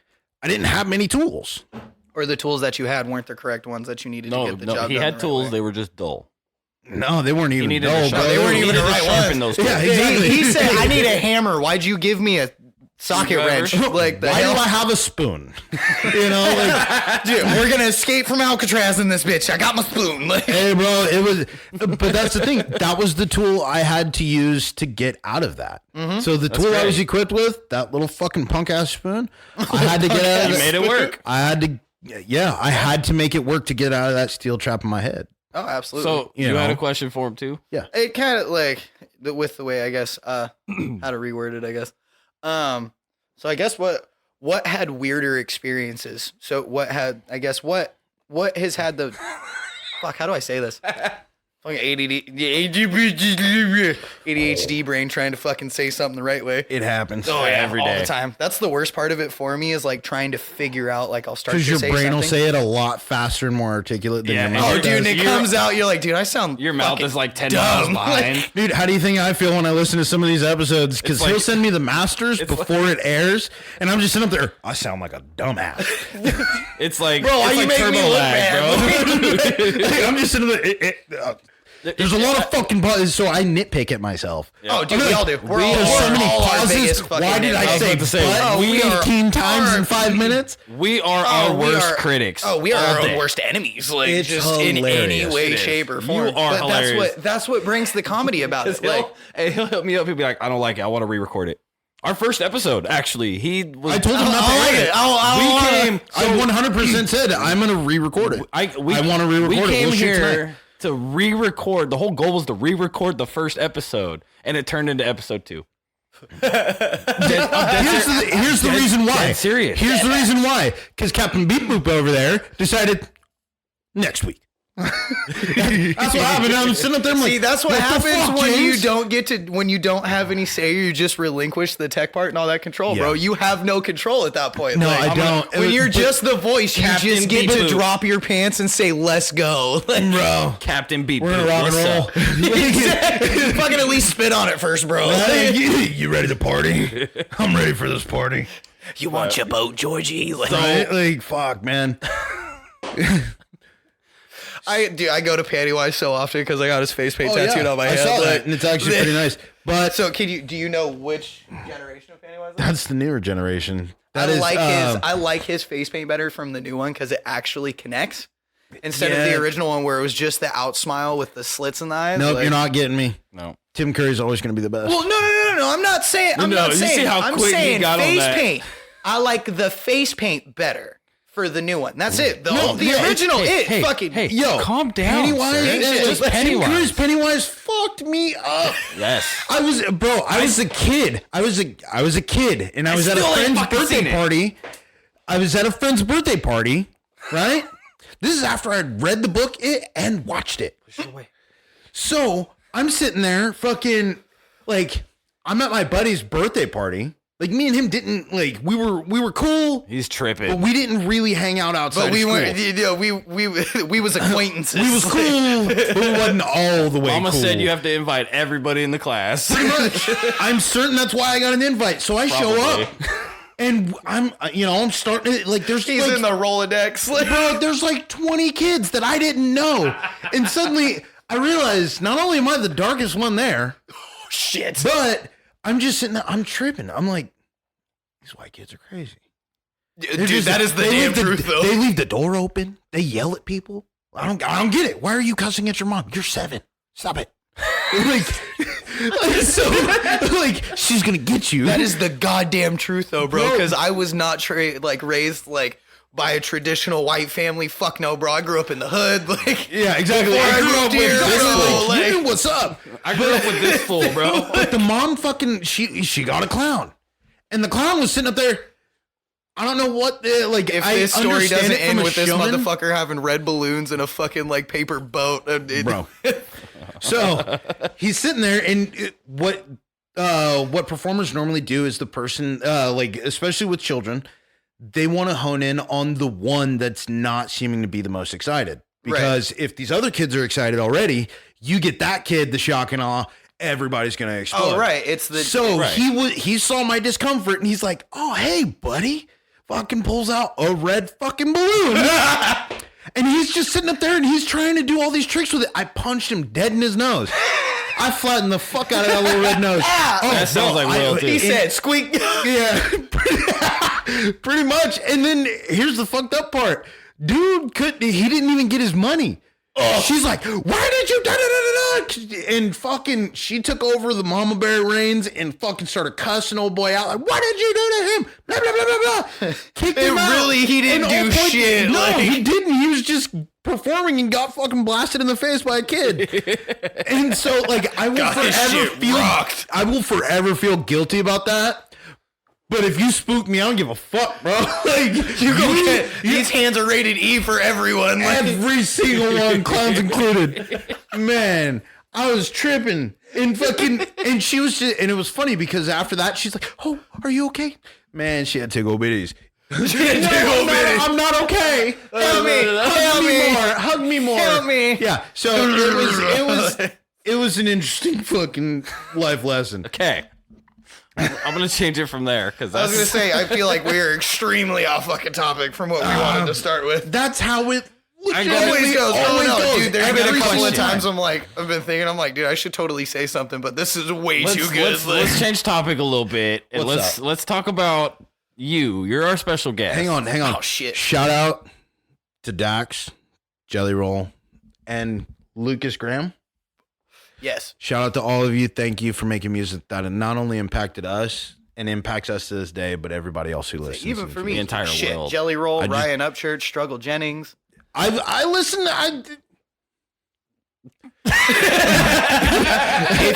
I didn't have many tools. Or the tools that you had weren't the correct ones that you needed to get the job done. He had tools, they were just dull. No, they weren't even dull, bro. They weren't even the right ones. Those yeah, exactly. He said, I need a hammer. Why'd you give me a socket wrench? Like, why do I have a spoon? Dude, we're gonna escape from Alcatraz in this bitch. I got my spoon. Hey, bro, it was, but that's the thing. That was the tool I had to use to get out of that. Mm-hmm. So the tool I was equipped with, that little fucking punk ass spoon, I had to get out of it. You made it work. I had to make it work to get out of that steel trap in my head. Oh, absolutely. So you had a question for him too? Yeah. It kind of like with the way, I guess, how to reword it, I guess. So I guess what had weirder experiences? So what has had the fuck, how do I say this? Fucking ADHD brain trying to fucking say something the right way. It happens. Oh yeah, every all day. the time. That's the worst part of it for me is like trying to figure out like I'll start to Because say your brain something. will say it a lot faster and more articulate than Yeah, your and mouth. Oh, dude, and does. it comes out. You're like, dude, I sound. Your mouth fucking is like 10 dumb. miles behind. Dude, how do you think I feel when I listen to some of these episodes? Because It's like- he'll send me the masters before it airs, and I'm just sitting up there. I sound like a dumbass. It's like, Bro, why it's you like make me turbo look lag, bro. Like, I'm just sitting there. There's a lot of fucking pauses, so I nitpick at myself. Oh, dude, we all do. We're all, There's so many all our pauses. biggest fucking Why did I nitpicks. say about to say, but we are 18 times in 5 minutes? We are our worst critics. Oh, we are all our day. worst enemies. Like It's just in any hilarious. way, It is. shape, or You form. are But hilarious. that's what brings the comedy about it. Like, He'll hit me up. He'll be like, I don't like it. I want to re-record it. Our first episode, actually, he was. I told him not to I'll edit edit. it. I'll We came. I 100% said I'm going to re-record it. I want to re-record We it. came We'll shoot here tonight. to re-record. The whole goal was to re-record the first episode, and it turned into episode 2. Here's the reason why. dead serious. Here's the reason why. Because Captain Beep Boop over there decided next week. That's what happened. I'm sitting up there. I'm like, see, that's what the happens fuck, when James? you don't have any say. You just relinquish the tech part and all that control, bro. Yeah. You have no control at that point. No, Like, I don't. When you're But just the voice, you Captain just get Beep to Boop. drop your pants and say, "Let's go." Like, Bro, Captain Beat. we're gonna rock and roll. fucking at least spit on it first, bro. You ready to party? I'm ready for this party. You want your boat, Georgie? Like, Right? Like, fuck, man. I go to Pennywise so often because I got his face paint tattooed on my I head. saw like- that, and it's actually pretty nice. But So, do you know which generation of Pennywise? that's the newer generation. I That is, like his face paint better from the new one because it actually connects instead of Yeah. the original one where it was just the out smile with the slits in the eyes. Nope, like- you're not getting me. No. Tim Curry's always going to be the best. Well, no. I'm not saying. I'm No, not you saying. see how I'm quick he saying got on face that. paint. I like the face paint better for the new one. That's it. The yeah, original, hey, fucking. hey, Yo, calm down, Pennywise, sir. It's just Tim Pennywise. Curry's Pennywise fucked me up. Yes. I was a kid. I was a kid, and I was at a still ain't friend's fucking seen birthday it. party. I was at a friend's birthday party, right? This is after I'd read the book and watched it. So I'm sitting there, fucking, like, I'm at my buddy's birthday party. Like, me and him didn't, like, we were cool, He's but tripping. we didn't really hang out outside. But we of weren't. school. You know, we was acquaintances. We was cool, but we wasn't all the way Mama cool. said you have to invite everybody in the class. I'm certain that's why I got an invite. So I show Probably. up, and I'm starting, like, there's He's like, in the Rolodex. Like, bro, there's like 20 kids that I didn't know. And suddenly I realized not only am I the darkest one there, shit. but I'm just sitting there, I'm tripping. I'm like, these white kids are crazy. Dude, that is the damn truth, though. They leave the door open. They yell at people. I don't get it. Why are you cussing at your mom? You're 7. Stop it. like, she's gonna get you. That is the goddamn truth, though, bro. Bro. Because I was not raised like by a traditional white family. Fuck no, bro. I grew up in the hood. Like, Yeah, exactly. Before I grew up with exactly, this like, fool, like- you knew what's up. I grew up with this fool, bro. But the mom fucking she got a clown, and the clown was sitting up there. I don't know what like. if I this story understand doesn't it from end a with this showman. motherfucker having red balloons and a fucking like paper boat, Bro. So he's sitting there, and what performers normally do is the person, like, especially with children, they want to hone in on the one that's not seeming to be the most excited. Because if these other kids are excited already, you get that kid the shock and awe. Everybody's gonna explode. Oh, right. It's the So right. he saw my discomfort, and he's like, "Oh, hey, buddy," fucking pulls out a red fucking balloon. And he's just sitting up there, and he's trying to do all these tricks with it. I punched him dead in his nose. I flattened the fuck out of that little red nose. Oh, That sounds like Will, too. He said, "Squeak." yeah, pretty much. And then here's the fucked up part. Dude he didn't even get his money. She's like, "Why did you da da da da da?" And fucking, she took over the mama bear reins and fucking started cussing old boy out. Like, "What did you do to him?" Blah blah blah blah blah. Kicked him out. Really, he didn't And do old boy- shit. No, like- he didn't. He was just performing and got fucking blasted in the face by a kid. And so, like, I will Got his forever shit feel rocked. I will forever feel guilty about that. But if you spook me, I don't give a fuck, bro. Like, You go get these hands are rated E for everyone. Like, every single one, clowns included. Man, I was tripping and she was just, and it was funny because after that, she's like, "Oh, are you okay?" Man, she had tickle bitties. I'm not okay. Help me. Hug me more. Help me. Yeah. So it was an interesting fucking life lesson. Okay. I'm gonna change it from there because I was gonna say I feel like we're extremely off fucking topic from what we wanted to start with. That's how it always goes. Dude, there's been a couple of times time. I've been thinking, dude, I should totally say something, but this is way too good. Let's change topic a little bit and let's talk about you. You're our special guest. Hang on. Oh shit! Shout out to Dax, Jelly Roll, and Lucas Graham. Yes. Shout out to all of you. Thank you for making music that not only impacted us and impacts us to this day, but everybody else who listens. Even for me, the entire world. Jelly Roll, Ryan Upchurch, Struggle Jennings. I listen. If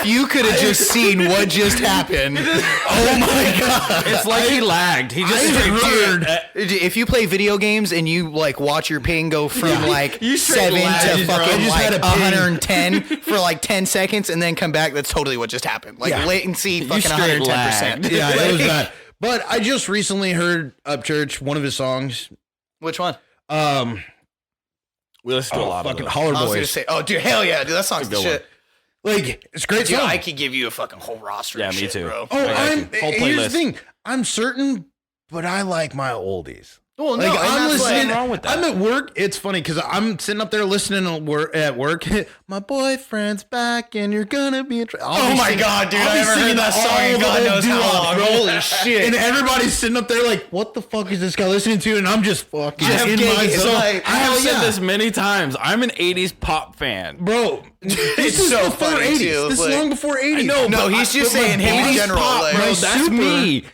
you could have just seen what just happened. Oh my god. It's like he lagged. He just heard. If you play video games and you watch your ping go from 7 to fucking 110 for 10 seconds and then come back, that's totally what just happened. Latency fucking 110%. Yeah, it was bad. But I just recently heard Upchurch, one of his songs. Which one? We listen to a lot of fucking those. Holler Boys. I was gonna say, dude, hell yeah, dude, that song's the shit. It's a great Dude, song. I could give you a fucking whole roster. Yeah, of me shit, too. Bro. Here's the thing. I'm certain, but I like my oldies. Well, no, I'm listening. wrong with that. I'm at work. It's funny because I'm sitting up there listening at work. My boyfriend's back, and you're gonna be. Oh my god, dude! I haven't heard that song in God knows how long. Holy shit! And everybody's sitting up there like, "What the fuck is this guy listening to?" And I'm just fucking in my zone. I have said this many times. I'm an '80s pop fan, bro. This is so before funny, 80s. too. This is long before 80s. No, he's just saying him in general. bro. That's me.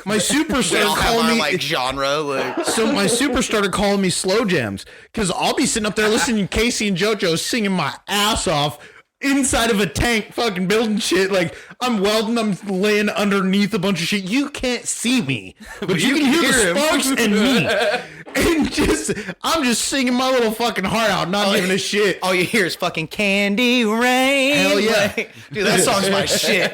My super We started all have calling our me genre. So my super started calling me slow jams because I'll be sitting up there listening to Casey and JoJo singing my ass off inside of a tank, fucking building shit. I'm welding, I'm laying underneath a bunch of shit. You can't see me, but you can hear the sparks and me. And I'm just singing my little fucking heart out, not giving a shit. All you hear is fucking Candy Rain. Hell yeah. Dude, that song's my shit.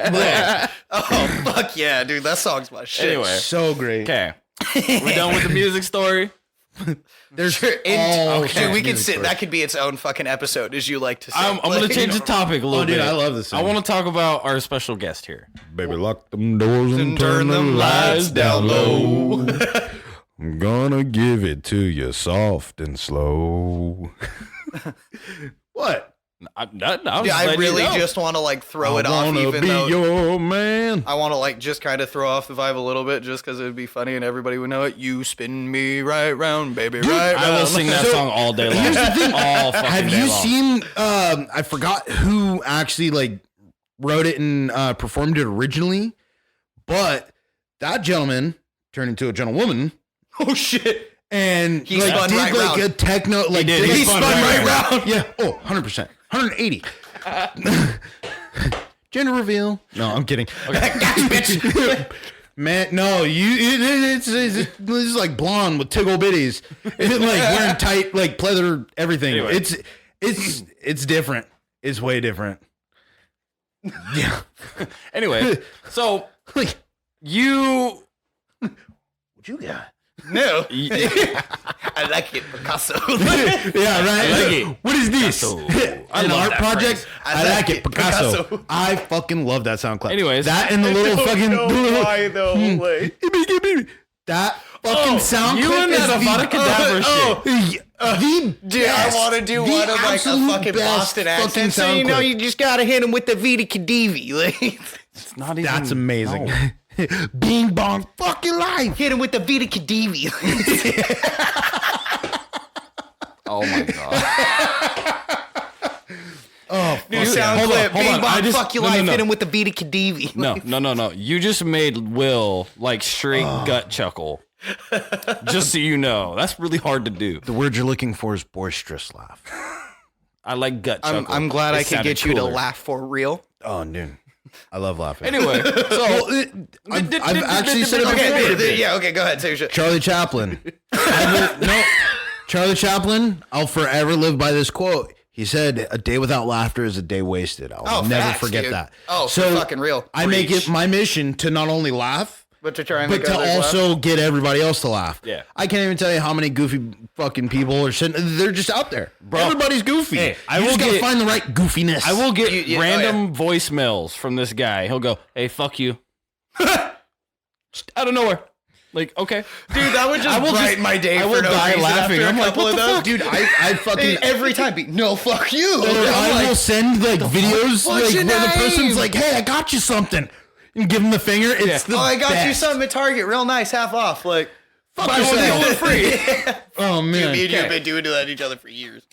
Oh, fuck yeah, dude. That song's my shit. Anyway. So great. Okay. We're done with the music story. There's Dude, we could sit. stories. That could be its own fucking episode, as you like to say. I'm going to change the topic a little bit. Dude, I love this. I want to talk about our special guest here. Baby, lock them doors and turn them lights down low. I'm gonna give it to you soft and slow. What? I really just want to throw it off, even be though your man. I want to just kind of throw off the vibe a little bit, just because it would be funny and everybody would know it. You spin me right round, baby, right round. I will sing that song all day long. Here's the thing. All fucking Have day you long. seen? I forgot who actually wrote it and performed it originally, but that gentleman turned into a gentlewoman. Oh shit! And he spun did right round. a techno. He spun right round. Yeah. Oh, 100%. 180. Gender reveal. No, I'm kidding. Okay. Bitch. Man, no, it's like blonde with tickle bitties. It's wearing tight, pleather everything. Anyway. It's different. It's way different. Yeah. Anyway, so you. What you got? No. I like it, Picasso. Yeah, right. I like it. What is this? Picasso. I An love art that project? phrase. I like it, Picasso. I fucking love that sound clip. Anyways. That and the little fucking. Why though? That fucking sound you clip and is that Avada Kedavra shit. Dude, I want to do one of a fucking Boston accent. So you just gotta hit him with the Vita Khedivi. It's not even. That's amazing. No. Bing bong fucking life. Hit him with the Vita Khedivi. Oh my god. New sound clip. Bing bong fuck your life. No. Hit him with the Vita Khedivi. No. You just made Will straight gut chuckle. Just so you know, that's really hard to do. The word you're looking for is boisterous laugh. I like gut chuckle. I'm glad It I could sounded get you to cooler. laugh for real. Oh, dude. I love laughing. Anyway, so I've actually said it before. Yeah, okay, go ahead. Say your shit. Charlie Chaplin. Charlie Chaplin, I'll forever live by this quote. He said, "A day without laughter is a day wasted." I'll never facts, forget dude. that. Oh, so fucking real. I make it my mission to not only laugh, but to try and but to also get everybody else to laugh. Yeah. I can't even tell you how many goofy fucking people are sitting. They're just out there. Bro, everybody's goofy. Hey, you just gotta find the right goofiness. I will get random voicemails from this guy. He'll go, "Hey, fuck you," just out of nowhere. Like, okay, dude, that would just brighten my day. I will die laughing. I'm like, what the fuck, dude? I fucking every time be no fuck you. I will send like videos like where the person's like, "Hey, I got you something," and give them the finger. It's the I got you best. something at Target, real nice, half off. Like, Fuck yourself. free. Oh man, Dude, me and you have been doing that to each other for years.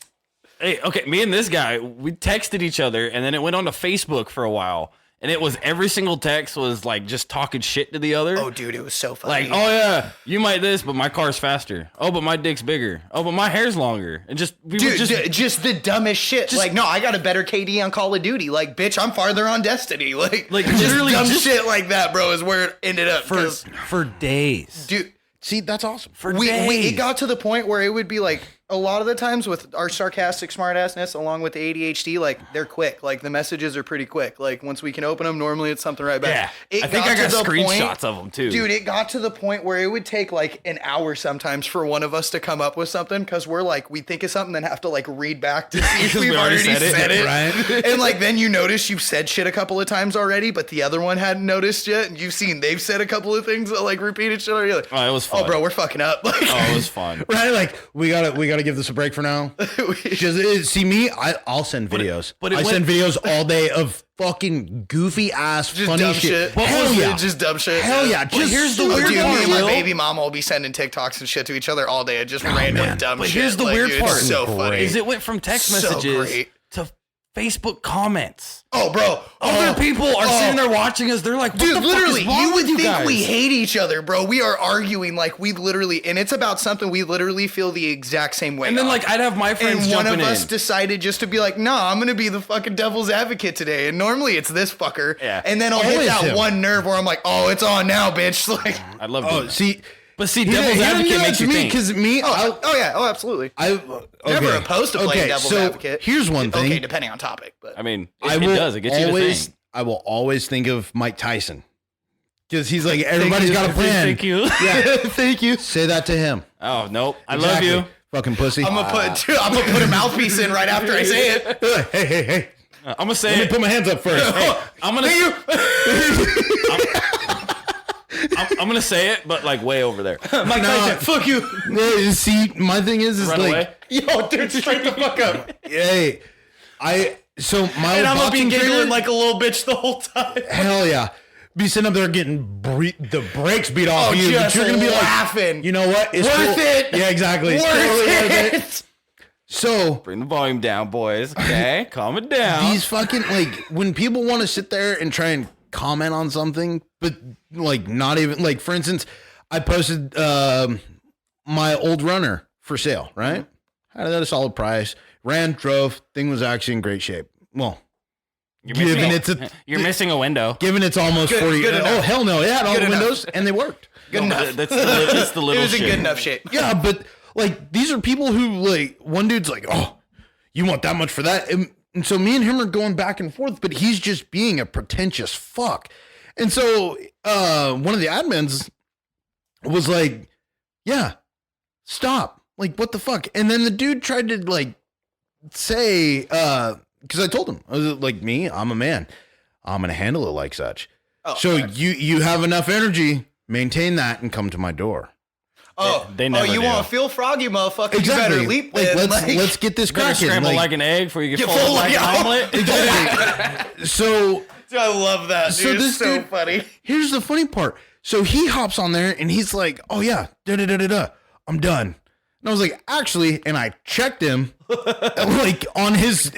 Hey, okay, me and this guy, we texted each other, and then it went on to Facebook for a while. And it was every single text was like just talking shit to the other. Oh, dude, it was so funny. Like, oh yeah, you might this, but my car's faster. Oh, but my dick's bigger. Oh, but my hair's longer. And just just the dumbest shit. Like, no, I got a better KD on Call of Duty. Like, bitch, I'm farther on Destiny. Like literally dumb shit like that, bro, is where it ended up. For days. Dude, see, that's awesome. It got to the point where it would be like, a lot of the times with our sarcastic smartassness, along with the ADHD, like, they're quick. Like, the messages are pretty quick. Like, once we can open them, normally it's something right back. Yeah, I think I got screenshots of them, too. Dude, it got to the point where it would take, like, an hour sometimes for one of us to come up with something, because we're, like, we think of something, then have to, like, read back to see if we've already said it. Right? And, like, then you notice you've said shit a couple of times already, but the other one hadn't noticed yet, and you've seen they've said a couple of things that, like, repeated shit already. Like, oh, it was fun. Oh, bro, we're fucking up. Like, oh, it was fun. Right? Like, we gotta give this a break for now. Just, see me, I'll send videos. I send videos all day of fucking goofy ass just funny dumb shit. Hell yeah. Just dumb shit. Hell yeah. Just here's the weird dude, part. me and my baby mama will be sending TikToks and shit to each other all day. Just random dumb but shit. Here's the like, weird dude, part. It's so funny. Is it went from text messages to Facebook comments. Oh, bro. Other people are sitting there watching us. They're like, what dude, the literally, fuck is wrong you would with you think guys? we hate each other, bro. We are arguing like we literally, and it's about something we literally feel the exact same way. And then, on. like, I'd have my friends and one jumping of us in. decided just to be like, nah, I'm going to be the fucking devil's advocate today. And normally it's this fucker. Yeah. And then I'll hit that one nerve where I'm like, oh, it's on now, bitch. Like, I'd love to. See, but see, devil's advocate makes you think. Because me, absolutely. Never opposed to playing devil's advocate. Here's one thing. Okay, depending on topic, but I mean, it does. It gets you to think. I will always think of Mike Tyson. Because he's like, everybody's got a plan. Thank you. Yeah, thank you. Say that to him. Oh, nope. I love you. Fucking pussy. I'm gonna put a mouthpiece in right after I say it. Hey. I'm gonna say Let me put my hands up first. I'm gonna I'm gonna say it, but like way over there. Mike Tyson, fuck you. See, my thing is Run like, away. Yo, dude, straight the fuck up. Hey, so my And I'm gonna be boxing giggling trainer, like a little bitch the whole time. hell yeah. Be sitting up there getting the brakes beat off you, but you're gonna be laughing. like, you know what? It's Worth cool. it. Yeah, exactly. It's totally worth it. So Bring the volume down, boys. Okay, calm it down. these fucking like when people want to sit there and try and comment on something, but like not even like, for instance, I posted my old runner for sale, right? Had it at a solid price. Ran, drove, thing was actually in great shape. Well, You're missing a window. given it's almost 40. good enough. Oh hell no! It had all Good the enough. windows and they worked. Good enough. That's the little It was shit. in good enough shape. Yeah, but like these are people who like one dude's like, oh, you want that much for that? And so me and him are going back and forth, but he's just being a pretentious fuck. And so one of the admins was like, yeah, stop. Like, what the fuck? And then the dude tried to like say, because I told him, I was like, me, I'm a man. I'm going to handle it like such. Oh, so okay. you have enough energy, maintain that and come to my door. They never you do. want to feel froggy, motherfucker? Exactly. You better leap. Like, then. let's get this You gotta cracking. scramble like an egg before you get Get folded full like an of- omelet. Exactly. So Dude, I love that. Dude. So It's this so dude- funny. here's the funny part. So he hops on there and he's like, oh yeah, I'm done. And I was like, actually, and I checked him like on his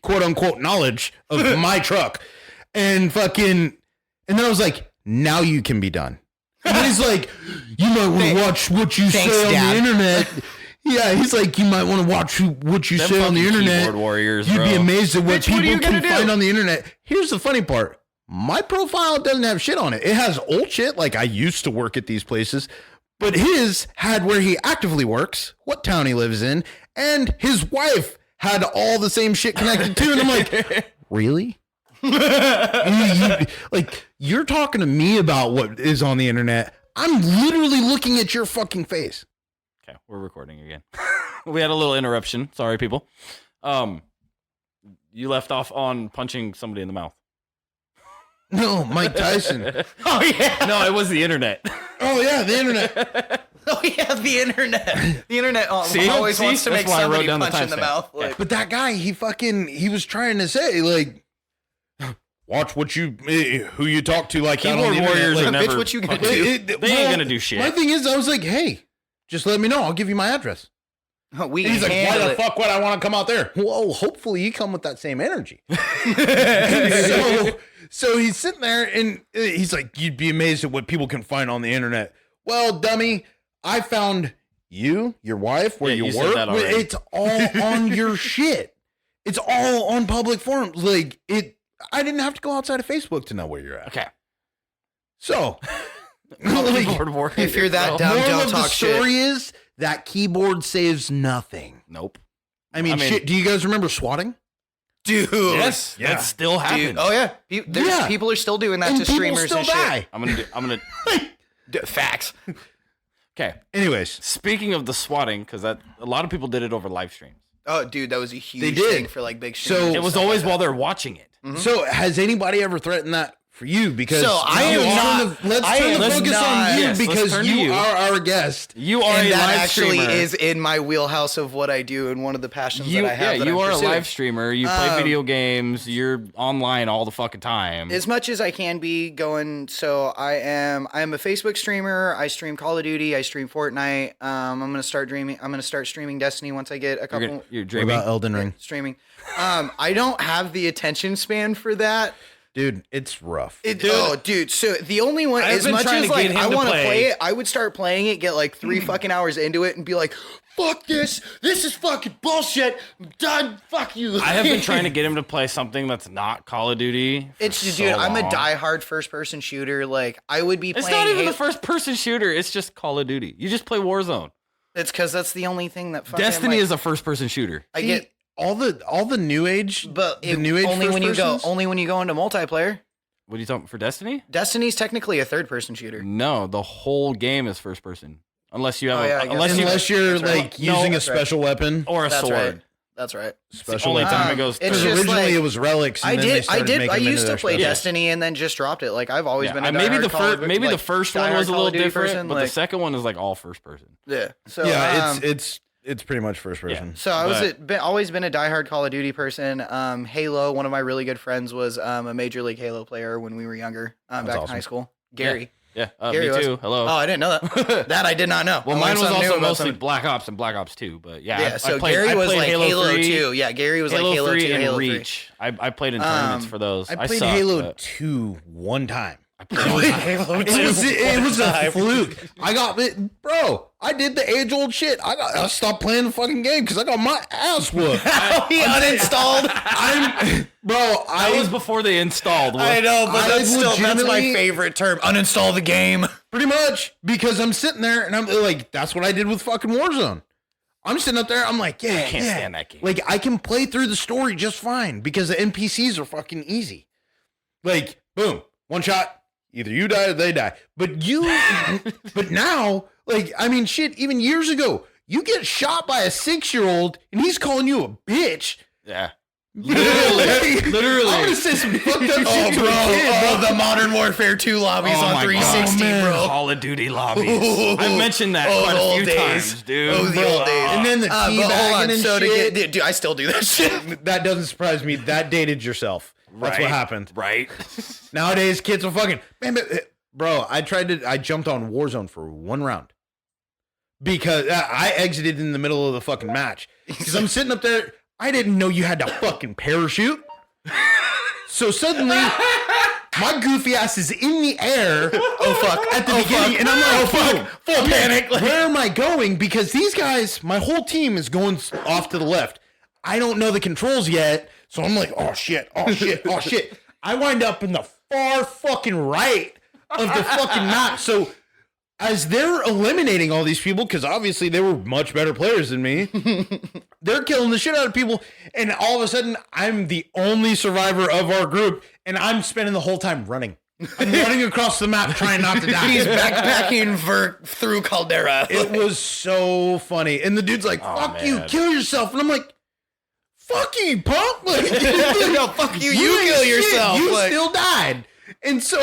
quote unquote knowledge of my truck and fucking, and then I was like, now you can be done. And then he's like, you might want to watch what you say on Dad. the internet. Yeah, he's like, you might want to watch what you Them say on the fucking internet. keyboard warriors, You'd be bro. amazed at what Bitch, what are people you can gonna do? find on the internet. Here's the funny part. My profile doesn't have shit on it. It has old shit, like I used to work at these places. But his had where he actively works, what town he lives in, and his wife had all the same shit connected to, and I'm like, really? You're talking to me about what is on the internet. I'm literally looking at your fucking face. Okay, we're recording again. We had a little interruption. Sorry, people. You left off on punching somebody in the mouth. No, Mike Tyson. Oh, yeah. No, it was the internet. Oh, yeah, the internet. Oh, yeah, the internet. The internet always wants to That's make why I wrote somebody down the punch in the timestamp. mouth. Yeah. Like, But that guy, he was trying to say, like, watch what who you talk to like that on Keyboard the internet. warriors Like, are never. bitch, what you gonna fucking- do? They ain't gonna do shit. My thing is, I was like, hey, just let me know. I'll give you my address. we And he's like, why handle the it. fuck would I want to come out there? Well, hopefully you come with that same energy. so he's sitting there and he's like, you'd be amazed at what people can find on the internet. Well, dummy, I found you, your wife, where Yeah, you you said work. that already. It's all on your shit. It's all on public forums. Like I didn't have to go outside of Facebook to know where you're at. Okay. So, Keyboard warriors, If you're that bro. dumb, moral don't of the talk shit. story is that keyboard saves nothing. Nope. I mean, I mean- shit. Do you guys remember swatting? Dude. Yes, Yeah. that still happens. Dude. Oh, yeah. People are still doing that And to people streamers still and shit. die. I'm gonna. Facts. Okay. Anyways, Speaking of the swatting, because a lot of people did it over live streams. Oh, dude, that was a huge They did. thing for like big So- streamers. It was always while they're watching it. so has anybody ever threatened that for you? Because So I am not- let's I turn am the focus not- on you yes, let's because turn to you you. are our guest. You are and a that live actually streamer. is in my wheelhouse of what I do and one of the passions You, that I have. yeah, that you I'm are pursuing. a live streamer. You play video games. You're online all the fucking time. As much as I can be going, so I am a Facebook streamer. I stream Call of Duty. I stream Fortnite. I'm gonna start streaming Destiny once I get a couple. You're What dreaming. about Elden Ring? Streaming. I don't have the attention span for that. Dude, it's rough. Dude. So the only one, I've as been much trying as to like get him I to want to play. play it, I would start playing it, get like 3 fucking hours into it, and be like, "Fuck this! This is fucking bullshit! I'm done! Fuck you!" I have been trying to get him to play something that's not Call of Duty. Dude, I'm a diehard first-person shooter. Like I would be It's playing. not even the first-person shooter. It's just Call of Duty. You just play Warzone. It's because that's the only thing that fucking, Destiny like, is a first-person shooter. I get, all the new age, but the new age only when you go first-persons? only when you go into multiplayer. What are you talking for Destiny? Destiny's technically a third-person shooter. No, the whole game is first-person. Unless you have, Oh, yeah, I guess unless you're That's right. like using a that's right. special weapon. or a That's sword. right. That's right. It's the Special only weapon. time it goes. it's Because third. just originally like- it was relics. And I then they did. started making I them used into to their play special- Destiny and then just dropped it. Like I've always been a maybe diehard the Call of- first, maybe the like, first one diehard was a Call little of Duty different, person, but like, the second one is like all first person. yeah. So Yeah, it's pretty much first person. So I was But- always been a diehard Call of Duty person. Halo. One of my really good friends was a Major League Halo player when we were younger, back in awesome. high school. Gary. Yeah, Gary me was. too. Hello. Oh, I didn't know that. That I did not know. Well, I mine learned was something new also about mostly something. Black Ops and Black Ops 2, but yeah. Yeah, so I played, Gary I was played like Halo 3, 2. Yeah, Gary was Halo like Halo 3 2, and Halo 3. Reach. I played in tournaments for those. I played sucked, Halo but 2 one time. I played Halo It was a fluke. I got it, bro. I did the age old shit. I stopped playing the fucking game because I got my ass whooped. He uninstalled. That was before they installed. I know, but I that's my legitimately- favorite term. Uninstall the game. Pretty much because I'm sitting there and I'm like, that's what I did with fucking Warzone. I'm sitting up there. I'm like, yeah, can't yeah. stand that game. Like I can play through the story just fine because the NPCs are fucking easy. Like, boom, one shot. Either you die or they die. But but now, like, I mean, shit, even years ago, you get shot by a 6-year-old and he's calling you a bitch. Yeah. Literally. I'm gonna say some fucked up shit to a kid, bro. the Modern Warfare 2 lobbies Oh on my 360, God. bro. Call of Duty lobbies. I've mentioned that Oh, quite the a few old days. times, dude. Oh, the old days. And then the But hold on, teabagging and so shit. dude, I still do that shit. That doesn't surprise me. That dated yourself. That's what happened. Right. Nowadays, kids are fucking. Man, bro, I jumped on Warzone for one round because I exited in the middle of the fucking match because I'm sitting up there. I didn't know you had to fucking parachute. So suddenly, my goofy ass is in the air. Oh fuck! At the beginning, and I'm like, fuck! Full panic. Like, where am I going? Because these guys, my whole team is going off to the left. I don't know the controls yet, so I'm like, oh shit, oh shit, oh shit. I wind up in the far fucking right of the fucking map. So as they're eliminating all these people, because obviously they were much better players than me, they're killing the shit out of people, and all of a sudden I'm the only survivor of our group, and I'm spending the whole time running. I'm running across the map trying not to die. He's backpacking through Caldera. It was so funny, and the dude's like, "Fuck you, kill yourself," and I'm like, "Fuck you, punk!" Like, no, fuck you, you kill yourself. You like, still died, and so.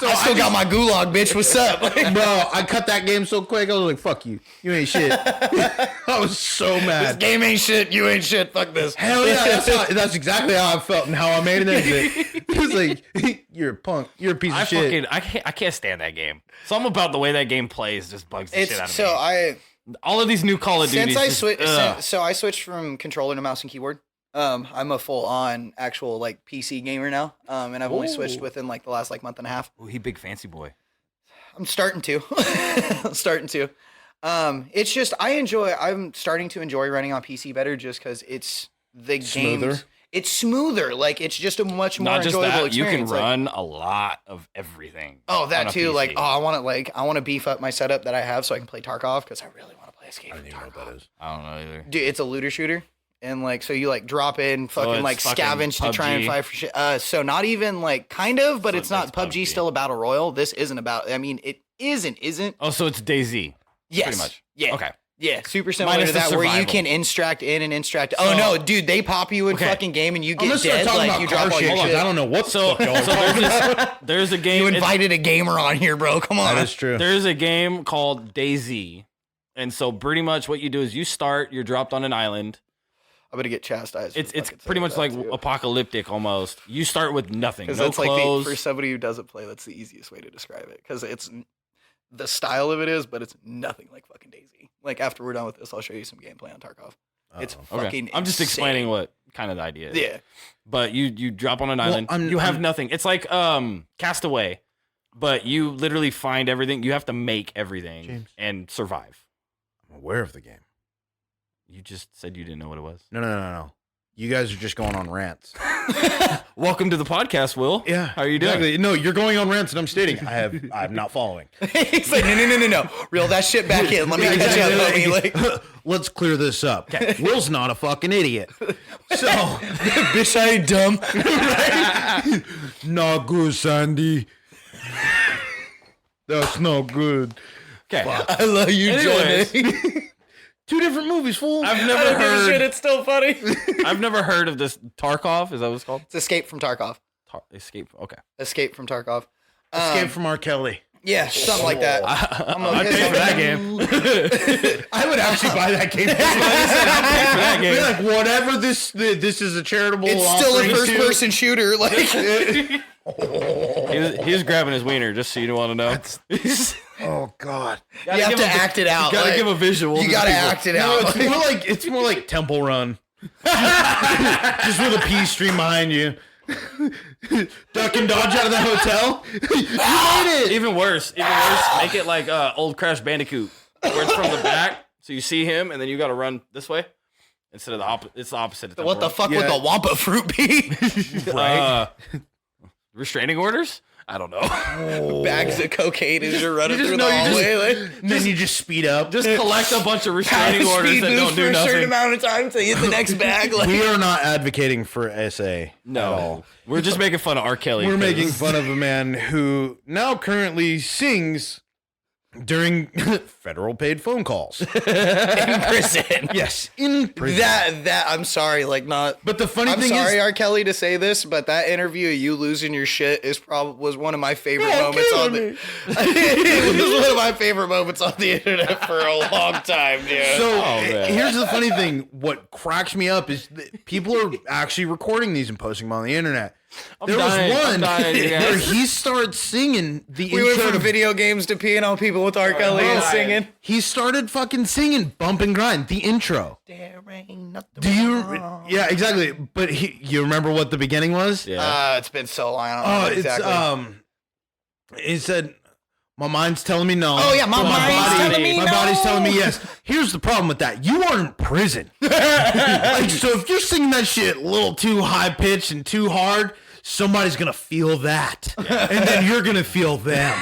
So I still got my gulag, bitch. What's up? Bro, I cut that game so quick. I was like, fuck you. You ain't shit. I was so mad. This game ain't shit. You ain't shit. Fuck this. Hell yeah. That's exactly how I felt and how I made an exit. It was like, you're a punk. You're a piece of shit. I can't stand that game. Something about the way that game plays just bugs the shit out of me. All of these new Call of Duties. So I switched from controller to mouse and keyboard. I'm a full-on actual like PC gamer now, and I've only switched within like the last like month and a half. Oh, he big fancy boy. I'm starting to. It's just I'm starting to enjoy running on PC better just because it's the game. It's smoother. Like it's just a much more enjoyable experience. You can run a lot of everything. Oh, that too. PC. Like, I want to beef up my setup that I have so I can play Tarkov because I really want to play Escape from Tarkov. I don't even know what that is. I don't know either. Dude, it's a looter shooter. And like, so you like drop in, fucking like scavenge to try and fight for shit. So not even like kind of, but it's not. PUBG's still a battle royal. This isn't about. I mean, it isn't. Oh, so it's DayZ. Yes. Pretty much. Yeah. Okay. Yeah. Super similar Minus to that, where you can instract in and instract. Oh no, dude, they pop you in fucking game and you get dead. Like you drop all your shit. I don't know what's so there's a game. You invited a gamer on here, bro. Come on. That is true. There's a game called DayZ, and so pretty much what you do is you're dropped on an island. I'm gonna get chastised. It's pretty much like apocalyptic almost. You start with nothing, no that's clothes. Like for somebody who doesn't play, that's the easiest way to describe it. Because it's the style of it is, but it's nothing like fucking DayZ. Like after we're done with this, I'll show you some gameplay on Tarkov. It's fucking. I'm just explaining what kind of the idea is. Yeah. But you drop on an island. You have nothing. It's like Castaway, but you literally find everything. You have to make everything and survive. I'm aware of the game. You just said you didn't know what it was. No. You guys are just going on rants. Welcome to the podcast, Will. Yeah. How are you doing? Exactly. No, you're going on rants and I'm stating I'm not following. He's like, no. Reel that shit back in. Let me catch up. Like, let's clear this up. Okay. Will's not a fucking idiot. So, bitch, I ain't dumb. Right? Not good, Sandy. That's not good. Okay. I love you, Johnny. Two different movies, fool. I've never heard. Shit, it's still funny. I've never heard of this Tarkov. Is that what it's called? It's Escape from Tarkov. Escape. Okay. Escape from Tarkov. Escape from R. Kelly. Yeah, something like that. I'd pay for that game. I would actually buy that game. I'd pay for that game. Like, whatever this is a charitable. It's still a first-person shooter. Like. He was grabbing his wiener, just so you want to know. Oh God! You have to act it out. You gotta give a visual. You gotta act it out. No, it's more like Temple Run, just with a pee stream behind you. Duck and dodge out of the hotel. You made it. Even worse. Make it like old Crash Bandicoot, where it's from the back, so you see him, and then you gotta run this way instead of it's the opposite. What the fuck would the Wampa fruit be? Right. Restraining orders? I don't know. Bags of cocaine as you're running through the hallway. Then you just speed up. Just collect a bunch of restraining orders that don't do for nothing. A certain amount of time to hit the next bag. Like. We are not advocating for SA. No. At all. We're just making fun of R. Kelly. We're making fun of a man who now currently sings during federal paid phone calls. In prison. Yes, in prison. That I'm sorry, like not. But the funny thing is, is, R. Kelly, to say this, but that interview of you losing your shit was one of my favorite moments on the. It was one of my favorite moments on the internet for a long time, dude. So here's the funny thing: what cracks me up is that people are actually recording these and posting them on the internet. There was one where he started singing the intro. We went from video games to peeing on people with R. Kelly and singing. He started fucking singing "Bump and Grind," the intro. There ain't nothing. Do you? Yeah, exactly. But you remember what the beginning was? Yeah. It's been so long. I don't know exactly. He said, "My mind's telling me no." Oh yeah, my body's telling me yes. Here's the problem with that: you are in prison. Like, so if you're singing that shit a little too high pitched and too hard. somebody's gonna feel that, and then you're gonna feel them.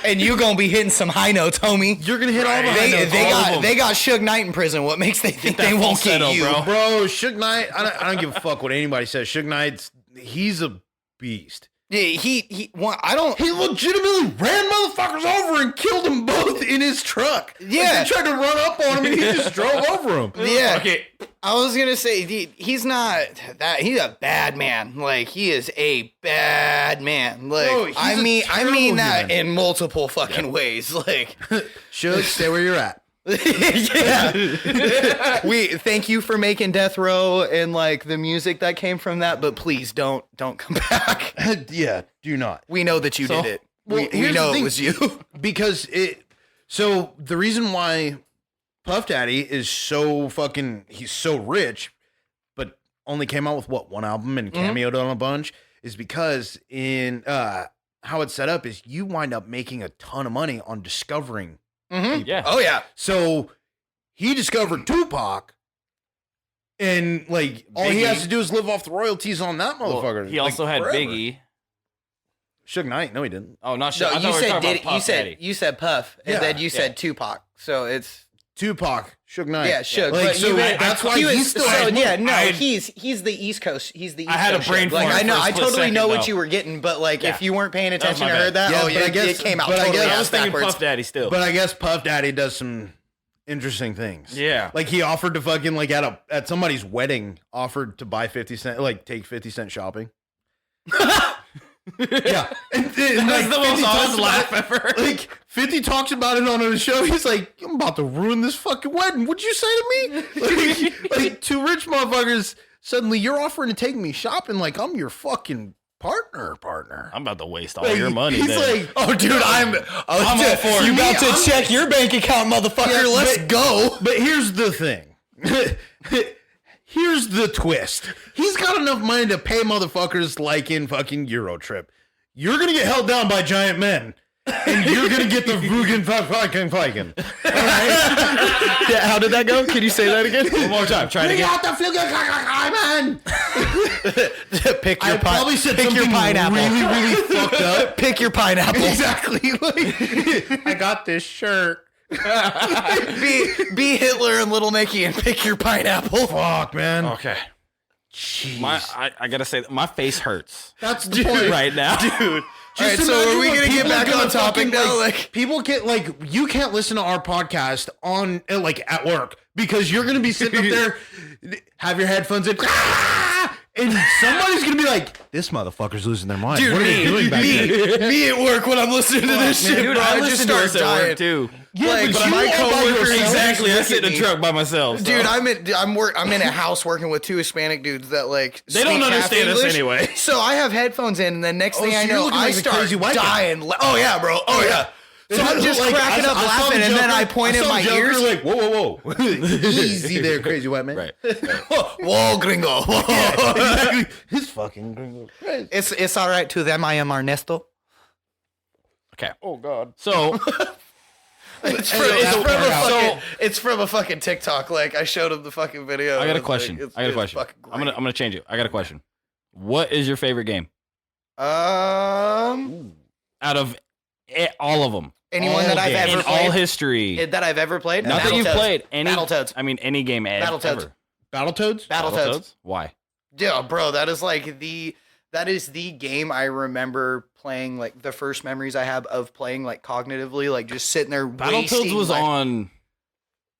And you're gonna be hitting some high notes, homie. You're gonna hit all the high notes. They got Suge Knight in prison. What makes they think they won't get you, bro? Suge Knight. I don't give a fuck what anybody says. Suge Knight's he's a beast. Yeah, he legitimately ran motherfuckers over and killed them both in his truck. Yeah. Like, they tried to run up on him and he just drove over him. Yeah. Okay. I was gonna say he's not that. He's a bad man. Like he is a bad man. Like Bro, I mean that human. in multiple fucking ways. Like Suge, stay where you're at. yeah. We thank you for making Death Row and like the music that came from that, but please don't come back. Yeah, do not. We know that you did it. Well, we know it was you. Because so the reason why Puff Daddy is so fucking he's so rich, but only came out with one album and cameoed on a bunch is because in how it's set up is you wind up making a ton of money on discovering people. Yeah. Oh yeah. So he discovered Tupac, and like all he has to do is live off the royalties on that motherfucker. He also had forever. Biggie. Suge Knight. No, he didn't. Oh, not Suge. No, I thought we were talking about Puff Daddy. you said Puff, and Yeah. then you said Tupac. So it's Tupac, Suge Knight. yeah, Suge. Like, But so that's why he's still. he's the East Coast. He's the East I had a Coast brain Suge. Like fart I know, for a I split totally know second, what though. you were getting, but like Yeah. if you weren't paying attention my or heard bad. that, Yeah, but I guess- it came out but I totally guess- I ass was thinking backwards. Puff Daddy still. But I guess Puff Daddy does some interesting things. Yeah. Like he offered to fucking like at somebody's wedding offered to buy 50 Cent, like take 50 Cent shopping. Yeah. And That's the most 50 honest talks laugh about ever. it, like 50 talks about it on his show. He's like, I'm about to ruin this fucking wedding. What'd you say to me? like two rich motherfuckers suddenly you're offering to take me shopping like I'm your fucking partner. I'm about to waste all Like, your money. He's then. like, Oh, dude, I'm all for it. You about to I'm- check your bank account, motherfucker? Yeah, Let's but- go. But here's the thing. Here's the twist. He's got enough money to pay motherfuckers like in fucking Eurotrip. You're gonna get held down by giant men. And you're gonna get the Vugan fucking. Yeah, how did that go? Can you say that again? One more time. Try it Bring again. out the Flugen, man. Pick I your probably said pick your something pineapple. really fucked up. Pick your pineapple. Exactly. Like, I got this shirt. Be Hitler and Little Nicky and pick your pineapple. Fuck, man. Okay. Jeez. I gotta say, my face hurts That's the point. right now. Dude. All right, so are we gonna get back on topic now? Like, people can't you can't listen to our podcast on like at work because you're gonna be sitting up there, have your headphones in, and somebody's gonna be like, "This motherfucker's losing their mind." dude, What are they doing back there? me at work when I'm listening to this shit, Dude, bro, I I just listen to start us at dying. work too. Like, but my you all by coworkers yourself. Exactly. I look sit at in a me. truck by myself. So. Dude, I'm in a house working with two Hispanic dudes that like They don't speak half understand us English. anyway. So I have headphones in, and the next thing so I you're know, looking I like a start crazy white guy. dying. Oh yeah, bro. Oh yeah. So I'm just Like, cracking up I saw laughing, the and then Joker- I point at saw my Joker, ears. like, whoa. Easy there, crazy white man. Right. Whoa, gringo. Whoa. Exactly. His fucking gringo. It's all right to them. I am Ernesto. Okay. Oh God. So It's from a fucking TikTok. Like I showed him the fucking video. I got a It's question. like, I got a it's question. fucking I'm gonna change it. I got a question. What is your favorite game great. out of all of them? Anyone that I've ever In played. all history. That I've ever played. Not that you've played any. Battletoads. I mean, any game ever. Battletoads. Battletoads? Battletoads. Why? Yeah, bro, that is the game I remember playing. Like the first memories I have of playing, like cognitively, like just sitting there. Battletoads wasting, was like, on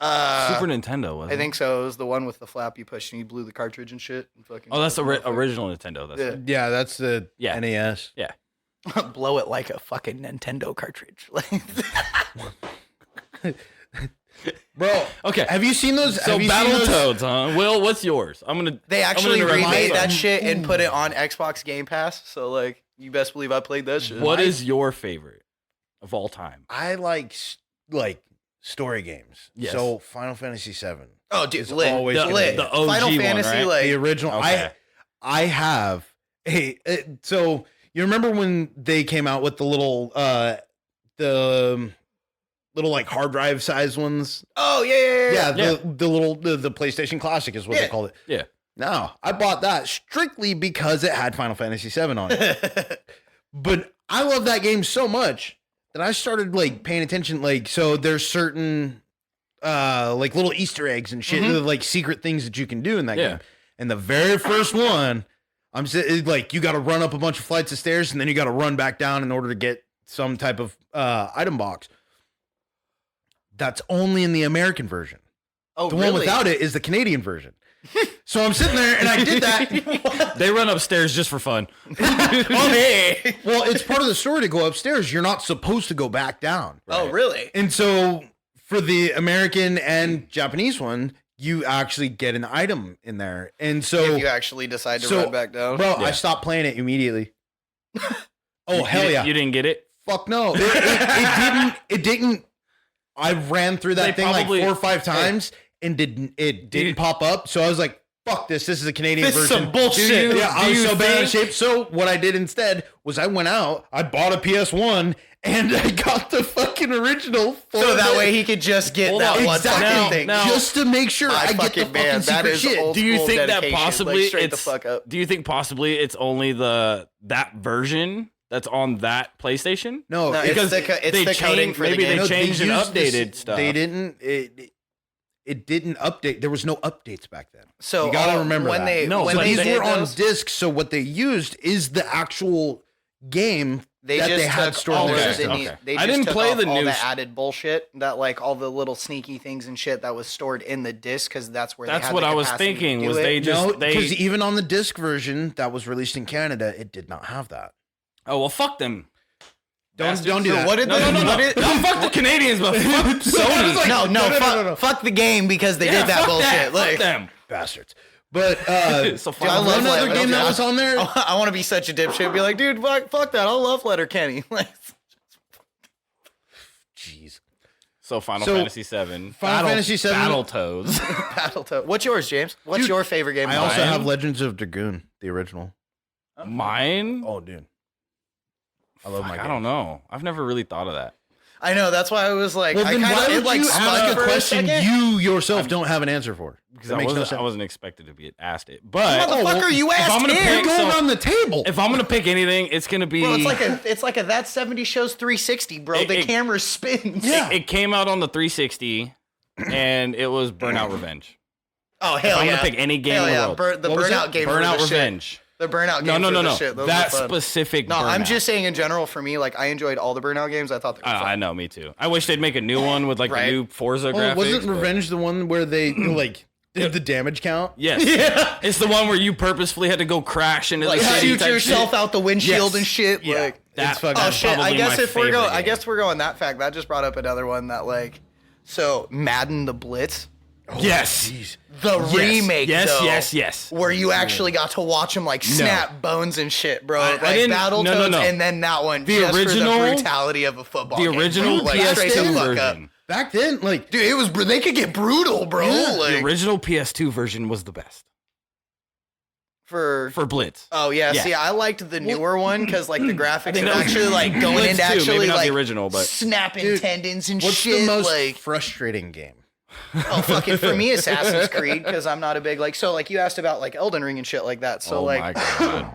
uh, Super Nintendo, wasn't I it? think so. It was the one with the flap you pushed and you blew the cartridge and shit. And fucking Oh, that's the motherfucker. original Nintendo. That's Yeah. it. Yeah, that's the Yeah. NES. Yeah. Blow it like a fucking Nintendo cartridge. Bro, Okay. have you seen those? So have you seen those- Battletoads, huh? Will, what's yours? They actually I'm gonna remade remind that you. shit and put it on Xbox Game Pass. So like, you best believe I played that shit. What is your favorite of all time? I like story games. Yes. So Final Fantasy VII. Oh, dude, It's lit, always gonna lit. be the OG Final one, Fantasy, right? like The original. Okay. I have. Hey, so you remember when they came out with the little like hard drive size ones? oh yeah. Yeah, the little the PlayStation Classic is what Yeah. they call it. Yeah. No, I bought that strictly because it had Final Fantasy VII on it. But I love that game so much that I started like paying attention. Like, so there's certain like little Easter eggs and shit, like secret things that you can do in that game. And the very first one, like, you got to run up a bunch of flights of stairs and then you got to run back down in order to get some type of item box. That's only in the American version. Oh, the one without it is the Canadian version. So I'm sitting there and I did that. They run upstairs just for fun. Oh, hey. Well, it's part of the story to go upstairs. You're not supposed to go back down. Right? Oh, really? And so for the American and Japanese one, you actually get an item in there. And so if you actually decide to run back down. Bro, I stopped playing it immediately. Oh, hell yeah. You didn't get it? Fuck no. It didn't. I ran through that thing like 4 or 5 times. And it didn't pop up, so I was like, "Fuck this! This is a Canadian version." This is some bullshit. I was so bad in shape. So what I did instead was I went out, I bought a PS1, and I got the fucking original. So that way he could just get that one fucking thing, just to make sure I get the fucking secret shit. Do you think that possibly it's the fuck up? Do you think possibly it's only that version that's on that PlayStation? No, because it's the coding for maybe the game. they changed and updated stuff. They didn't. It didn't update. There was no updates back then. So you gotta remember when that. These were on those discs. So what they used is the actual game they had stored in their system. I didn't play the all the added bullshit that like all the little sneaky things and shit that was stored in the disc because that's where that's they had what the I was capacity thinking to do was it. because even on the disc version that was released in Canada, it did not have that. Oh well, fuck them. Don't do that. What did no, fuck the Canadians, but fuck Sony. No, fuck the game because they did that bullshit. Fuck them bastards. But so I love another game that was on there. I want to be such a dipshit and be like, dude, fuck that. I'll love Letter Kenny. Jeez. So Final Fantasy VII. Fantasy VII. Battletoads. Battletoads. What's yours, James? What's your favorite game? I also have Legends of Dragoon, the original. Mine? Oh, dude. I love my game. I don't know. I've never really thought of that. I know. That's why I was like, well, then why would you ask a question you yourself don't have an answer for? Because I wasn't expected to be asked it. But motherfucker, you asked him. Go around the table. If I'm gonna pick anything, it's gonna be. Bro, it's like a That 70 Shows 360, bro. The camera spins. Yeah. It came out on the 360, and it was Burnout Revenge. Oh hell yeah! I'm gonna pick any game in the world. The Burnout game. Burnout Revenge. The Burnout games. No. Shit. That specific. No, Burnout. I'm just saying in general. For me, like I enjoyed all the Burnout games. I thought they were fun. I know, me too. I wish they'd make a new one with like the new Forza graphics. Wasn't Revenge the one where they like did the damage count? Yes. Yeah. It's the one where you purposefully had to go crash into like the city shoot yourself out the windshield and shit. Yeah. Like that's fucking. Oh shit! I guess if we're going, I guess we're going that fact. That just brought up another one that like, so Madden the Blitz. Oh, yes. Geez. The remake, yes. Where you actually got to watch him like snap bones and shit, bro. I didn't. Battletoads, and then that one. The original, for the brutality of a football. The original game, like, PS2 version. Back then, like, dude, it was. They could get brutal, bro. Yeah. Like, the original PS2 version was the best for Blitz. Oh yeah. See, I liked the newer one because like the graphics are actually like going Blitz into actually maybe not like the original, but snapping tendons and what's shit. The most like frustrating game? Oh fucking for me, Assassin's Creed because I'm not a big like. So like you asked about like Elden Ring and shit like that. So my God.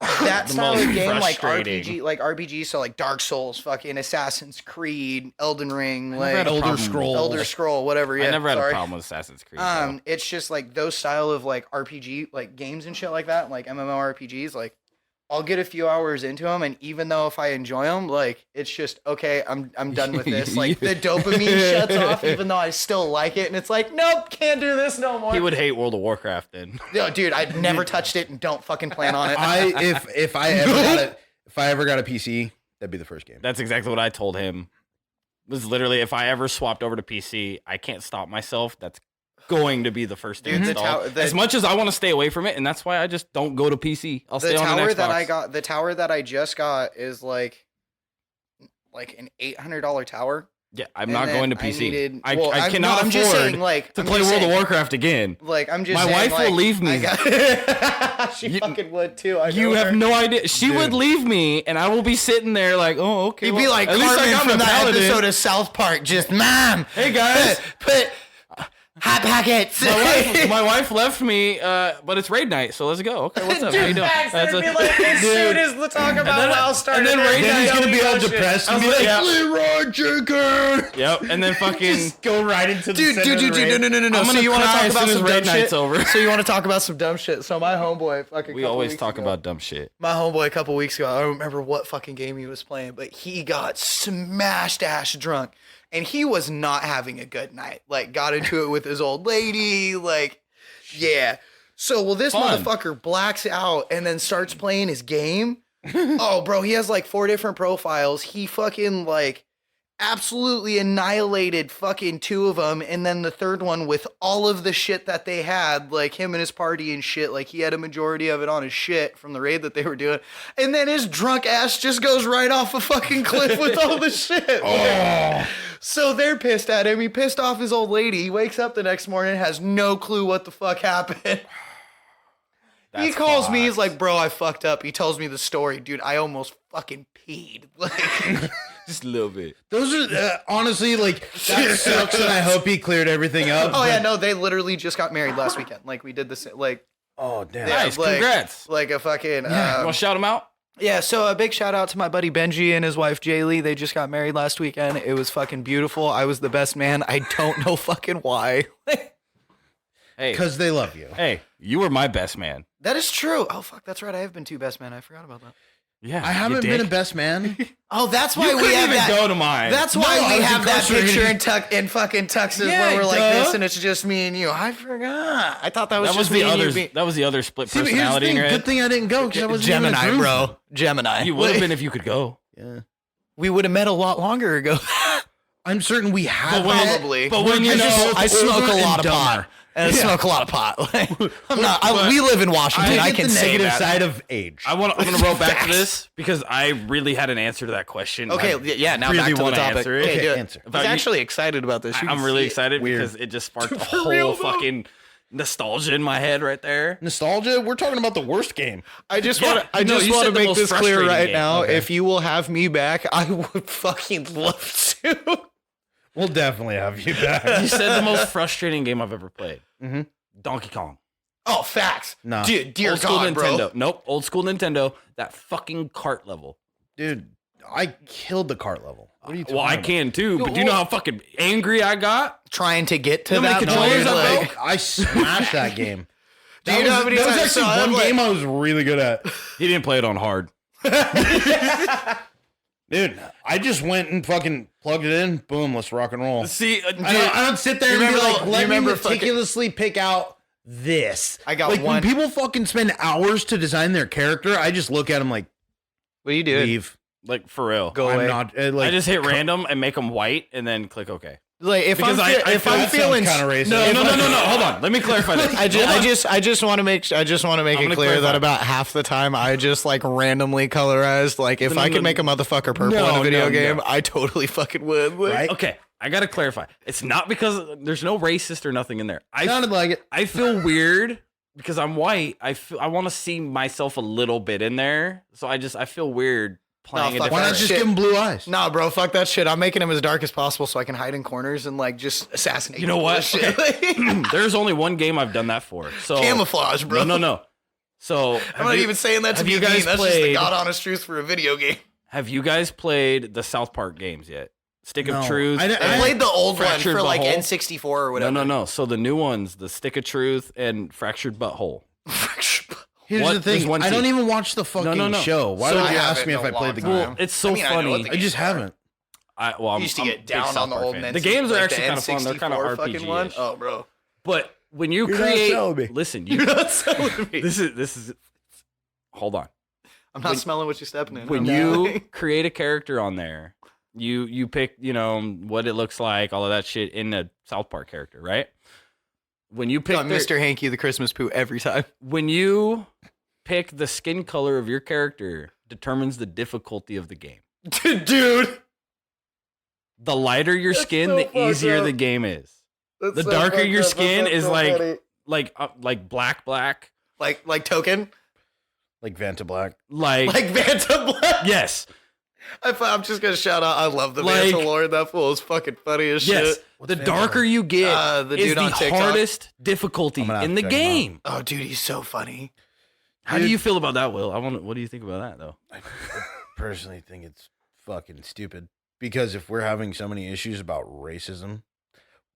That style of game, like frustrating. RPG, so like Dark Souls, fucking Assassin's Creed, Elden Ring, like Elder Scroll, whatever. Yeah, I never had a problem with Assassin's Creed. It's just like those style of like RPG, like games and shit like that, like MMORPGs. Like I'll get a few hours into them, and even though if I enjoy them, like it's just okay. I'm done with this. Like the dopamine shuts off, even though I still like it, and it's like nope, can't do this no more. He would hate World of Warcraft then. No, dude, I'd never touched it and don't fucking plan on it. If I ever got a PC, that'd be the first game. That's exactly what I told him. It was literally if I ever swapped over to PC, I can't stop myself. That's going to be the first thing installed. As much as I want to stay away from it, and that's why I just don't go to PC. I'll stay on an Xbox. The tower that I just got is like an $800 tower. Yeah, I'm not going to PC. I cannot afford just saying, like, to play World of Warcraft again. Like I'm just my saying, wife will leave me. She fucking would too. You have no idea. She would leave me, and I will be sitting there like, oh, okay. You'd be like at least I got from that Paladin. episode of South Park. Just, Mom, hey guys, Hot Pockets. My wife left me, but it's raid night, so let's go. Okay, what's up? How you doing? As soon as the talk about WoW started, and then raid Then he's night, gonna be all depressed and be like, Leroy Jenkins. Yep, and then fucking Just go right into the center of the raid. No. I'm So gonna you want to cry talk as about soon as some raid dumb night's shit? over. So you want to talk about some dumb shit? So my homeboy, fucking. we always talk about dumb shit. My homeboy a couple weeks ago, I don't remember what fucking game he was playing, but he got smashed ass drunk. And he was not having a good night. Like, got into it with his old lady. Like, yeah. So, well, this motherfucker blacks out and then starts playing his game. Oh, bro, he has like 4 different profiles. He fucking like absolutely annihilated fucking 2 of them. And then the third one with all of the shit that they had, like him and his party and shit. Like, he had a majority of it on his shit from the raid that they were doing. And then his drunk ass just goes right off a fucking cliff with all the shit. Oh. So they're pissed at him. He pissed off his old lady. He wakes up the next morning, has no clue what the fuck happened. He calls me. He's like, bro, I fucked up. He tells me the story. Dude, I almost fucking peed. Like, Just a little bit. Those are honestly like that sucks, and I hope he cleared everything up. oh, yeah, no, they literally just got married last weekend. Like, we did this, like, Oh damn! yeah, Nice, like, congrats. Like a fucking. You want to shout him out? Yeah, so a big shout out to my buddy Benji and his wife Jaylee. They just got married last weekend. It was fucking beautiful. I was the best man. I don't know fucking why. Hey, Because they love you. hey, you were my best man. That is true. Oh, fuck, that's right. I have been 2 best men. I forgot about that. Yeah, I haven't been a best man. Oh, that's why You we couldn't have even that. go to mine. That's why No, I we was have that incarcerated. picture in fucking tuxes Yeah, where we're like duh. this and it's just me and you. I forgot. I thought that was that was just me the and you other. being- That was the other split See, but here's the personality in thing. your Good head. thing I didn't go because I was Gemini, bro. Gemini. You would have been if you could go. Yeah. We would have met a lot longer ago. I'm certain we have. Probably. But when you I just- know, I smoke older a lot and of pot. dumber. And I smoke a lot of pot. Like, I'm not. We live in Washington. I get can the say negative that. side of age. I'm gonna roll back to Facts. this because I really had an answer to that question. Okay, I yeah. Now really back to the wanna topic. answer it. Okay, Okay, do it. answer. He's About you- actually excited about this. You I'm can really see it. excited Weird. because it just sparked a For whole real, though. fucking nostalgia in my head right there. Nostalgia. We're talking about the worst game. I just Yeah, want. I no, just you want to said the make most this clear frustrating right game. now. Okay. If you will have me back, I would fucking love to. We'll definitely have you back. You said the most frustrating game I've ever played. Mm-hmm. Donkey Kong. Oh, facts. No. Dude, dear Old school God, Nintendo. bro. Nope. Old school Nintendo. That fucking cart level. Dude, I killed the cart level. What are you talking Well, I about? can too, but do you know how fucking angry I got? Trying to get to You know how that many No, controllers point, I like, broke? I smashed that game. Do you know how many that was times I actually saw one him, like- game I was really good at. He didn't play it on hard. Dude, I just went and fucking plugged it in. Boom, let's rock and roll. See, I don't sit there you and be remember like, the- you let me remember fucking- meticulously pick out this. I got like one. when people fucking spend hours to design their character, I just look at them like, What are you doing? leave. like for real. Go I'm away. not. I Like, just hit random and make them white and then click OK. Like if Because I'm, I if feel I'm that feeling, sounds kinda racist. No. Hold on. Let me clarify this. I just want to make I'm it gonna clear that clarify. about half the time I just like randomly colorized. Like if No, I no, could make a motherfucker purple No, in a video no, game, no. I totally fucking would. Like, right? Okay, I gotta clarify. It's not because there's no racist or nothing in there. Sounded like it. I feel weird because I'm white. I want to see myself a little bit in there, so I feel weird playing. fuck a Why not different. just shit. give them blue eyes? Nah, bro, fuck that shit. I'm making him as dark as possible so I can hide in corners and like just assassinate. You know people what? and shit. There's only one game I've done that for. So Camouflage, bro. No. So I'm not even saying that to have be you mean. guys That's just the played- god honest truth for a video game. Have you guys played the South Park games yet? Stick No. of Truth. I I played the old one Fractured for like Butthole? N64 or whatever. No. So the new ones, the Stick of Truth and Fractured Butthole. Here's What? the thing. There's one I don't team. even watch the fucking No. show. Why So would I you haven't ask me in if a I played the long game? time. It's so I mean, I know funny. what the I just haven't. I'm used to I'm get a big down South on the Park old fan. men. The games are like actually the kind of fun. They're kind of N64 fucking one. RPG. Oh, bro. But when you You're not create, selling me. listen, You're not selling me. this is. Hold on. I'm not smelling what you're stepping in. When I'm you not. create a character on there, you pick what it looks like, all of that shit in a South Park character, right? When you pick Got Mr. Hanky the Christmas poo every time. when you pick the skin color of your character determines the difficulty of the game. Dude. The lighter your skin, so the fucked easier up. the game is. That's The so darker fucked your up. skin That's is so funny. like black, Like Token? Like Vanta Black. like Like Vanta Black? yes. I'm just gonna shout out. I love the Mandalorian. That fool is fucking funny as shit. The darker you get, is the hardest difficulty in the game. Oh, dude, he's so funny. How do you feel about that, Will? What do you think about that, though? I personally think it's fucking stupid because if we're having so many issues about racism,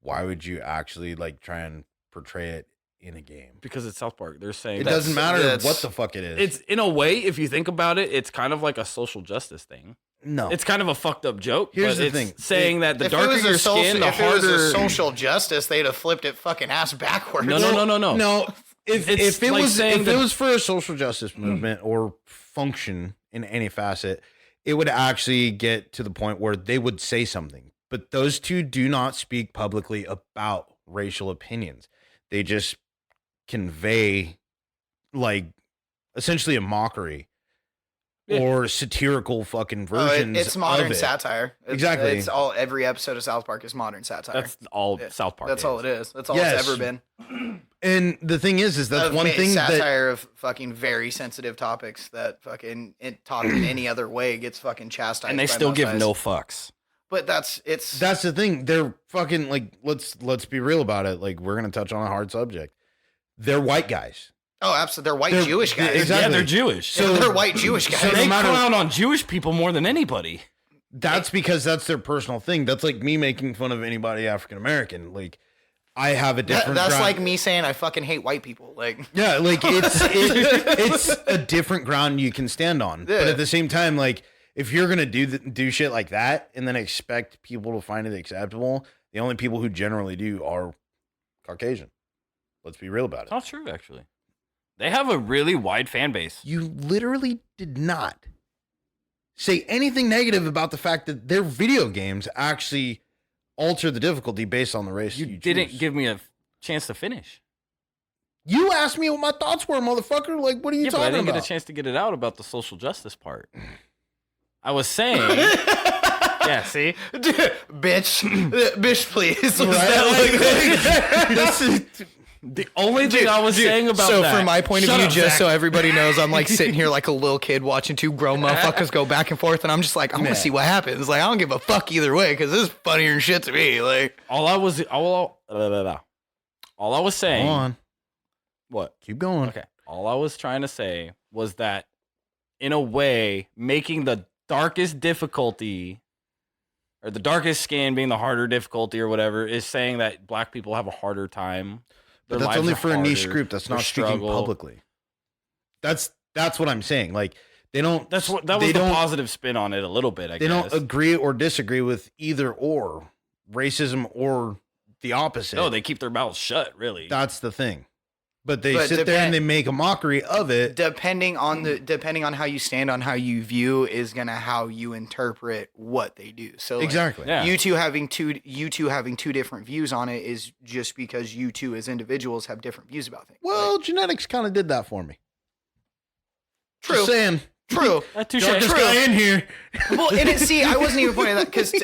why would you actually like try and portray it in a game? Because it's South Park. They're saying it doesn't matter what the fuck it is. It's in a way, if you think about it, it's kind of like a social justice thing. No, it's kind of a fucked up joke. Here's the thing: saying that the darker your skin, the harder. If it was a social justice, they'd have flipped it fucking ass backwards. No. If it was for a social justice movement or function in any facet, it would actually get to the point where they would say something. But those two do not speak publicly about racial opinions. They just convey, like, essentially a mockery or satirical fucking versions. It's modern satire. Exactly. It's every episode of South Park is modern satire. That's all South Park. That's all it is. That's all it's ever been. And the thing is that's one thing satire of fucking very sensitive topics that fucking talked in any other way gets fucking chastised. And they still give no fucks. But that's the thing. They're fucking like let's be real about it. Like we're gonna touch on a hard subject. They're white guys. Oh, absolutely. They're Jewish guys. Exactly. Yeah, they're Jewish. So they're white Jewish guys. So they clown on Jewish people more than anybody. That's because that's their personal thing. That's like me making fun of anybody African American. Like I have a different. That's like me saying I fucking hate white people. Like yeah, like it's a different ground you can stand on. Yeah. But at the same time, like if you're gonna do shit like that and then expect people to find it acceptable, the only people who generally do are Caucasian. Let's be real about it. It's not true, actually. They have a really wide fan base. You literally did not say anything negative about the fact that their video games actually alter the difficulty based on the race. You didn't give me a chance to finish. You asked me what my thoughts were, motherfucker. Like, what are you talking about? I didn't get a chance to get it out about the social justice part. I was saying... Yeah, see? Bitch, please. The only thing I was saying about that. So from my point of view, just so everybody knows, I'm like sitting here like a little kid watching two grown motherfuckers go back and forth, and I'm just like, I want to see what happens. Like, I don't give a fuck either way because this is funnier than shit to me. Like, all I was saying. Go on. What? Keep going. Okay. All I was trying to say was that, in a way, making the darkest difficulty, or the darkest skin being the harder difficulty or whatever, is saying that black people have a harder time. But that's only for a niche group. That's not speaking publicly. That's what I'm saying. Like they don't. That was the positive spin on it a little bit. I guess they don't agree or disagree with either or racism or the opposite. No, they keep their mouths shut. Really, that's the thing. But they sit there and they make a mockery of it. Depending on how you stand, on how you view, is gonna how you interpret what they do. So exactly, like, you two having two different views on it is just because you two as individuals have different views about things. Well, like, genetics kind of did that for me. True. Just saying. True. Darkest guy in here. Well, and I wasn't even pointing at that because.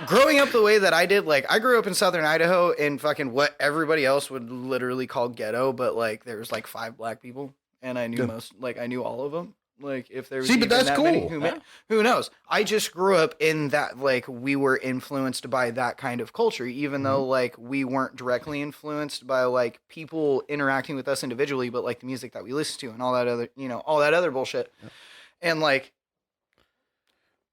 Growing up the way that I did, like I grew up in southern Idaho in fucking what everybody else would literally call ghetto, but like there was like 5 black people, and I knew I knew all of them. Like if there was but that's that cool. Many, who knows? I just grew up in that, like we were influenced by that kind of culture, even though like we weren't directly influenced by like people interacting with us individually, but like the music that we listened to and all that other bullshit, and like.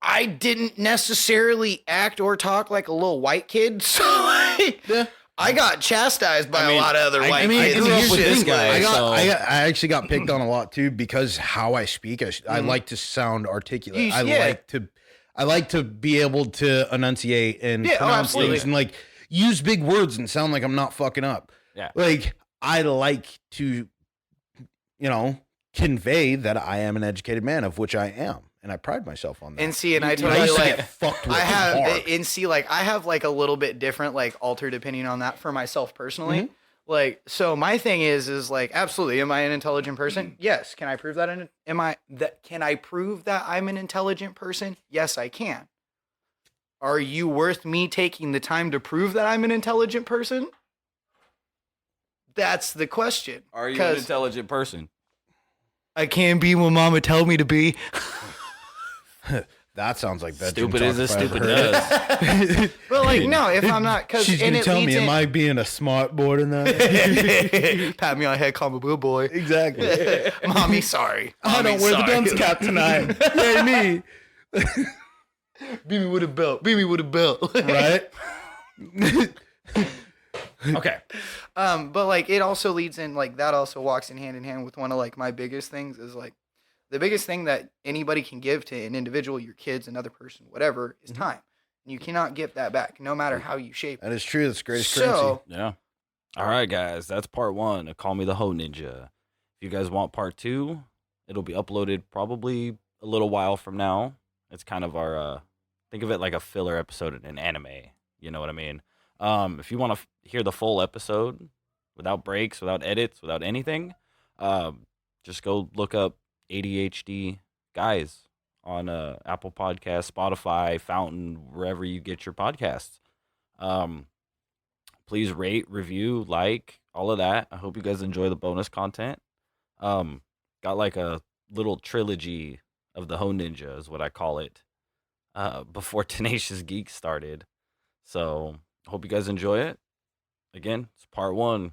I didn't necessarily act or talk like a little white kid, so I got chastised by a lot of other white kids. I grew up with this guy. I actually got picked on a lot too because how I speak. I like to sound articulate. I like to be able to enunciate and pronounce things and like use big words and sound like I'm not fucking up. Yeah, like I like to, convey that I am an educated man, of which I am. And I pride myself on that. And see, and I totally like I have like a little bit different like altered opinion on that for myself personally. Mm-hmm. Like, so my thing is like, absolutely, am I an intelligent person? Yes. Can I prove that? Can I prove that I'm an intelligent person? Yes, I can. Are you worth me taking the time to prove that I'm an intelligent person? That's the question. Are you an intelligent person? I can't be what mama tell me to be. That sounds like bedroom Stupid talk as this if I ever stupid heard does. But like, no, if I'm not, because She's gonna tell me, am I being a smart boy tonight? Pat me on the head, call me boo boy. Exactly. Mommy, sorry. I don't wear the dunce cap tonight. Yay me. Beat me with a belt. Beat me with a belt. Right? Okay. But like it also leads in like that also walks in hand with one of like my biggest things is like the biggest thing that anybody can give to an individual, your kids, another person, whatever, is time. And you cannot get that back, no matter how you shape it. That is true. That's greatest So currency. Yeah. All right, guys. That's part 1 of Call Me the Hoe Ninja. If you guys want part 2, it'll be uploaded probably a little while from now. It's kind of our, think of it like a filler episode in an anime. You know what I mean? If you want to hear the full episode without breaks, without edits, without anything, just go look up ADHD Guys on Apple Podcasts, Spotify, Fountain, wherever you get your podcasts. Please rate, review, like, all of that. I hope you guys enjoy the bonus content. Got like a little trilogy of the Hoe Ninja is what I call it, before Tenacious Geek started. So hope you guys enjoy it. Again, it's part 1.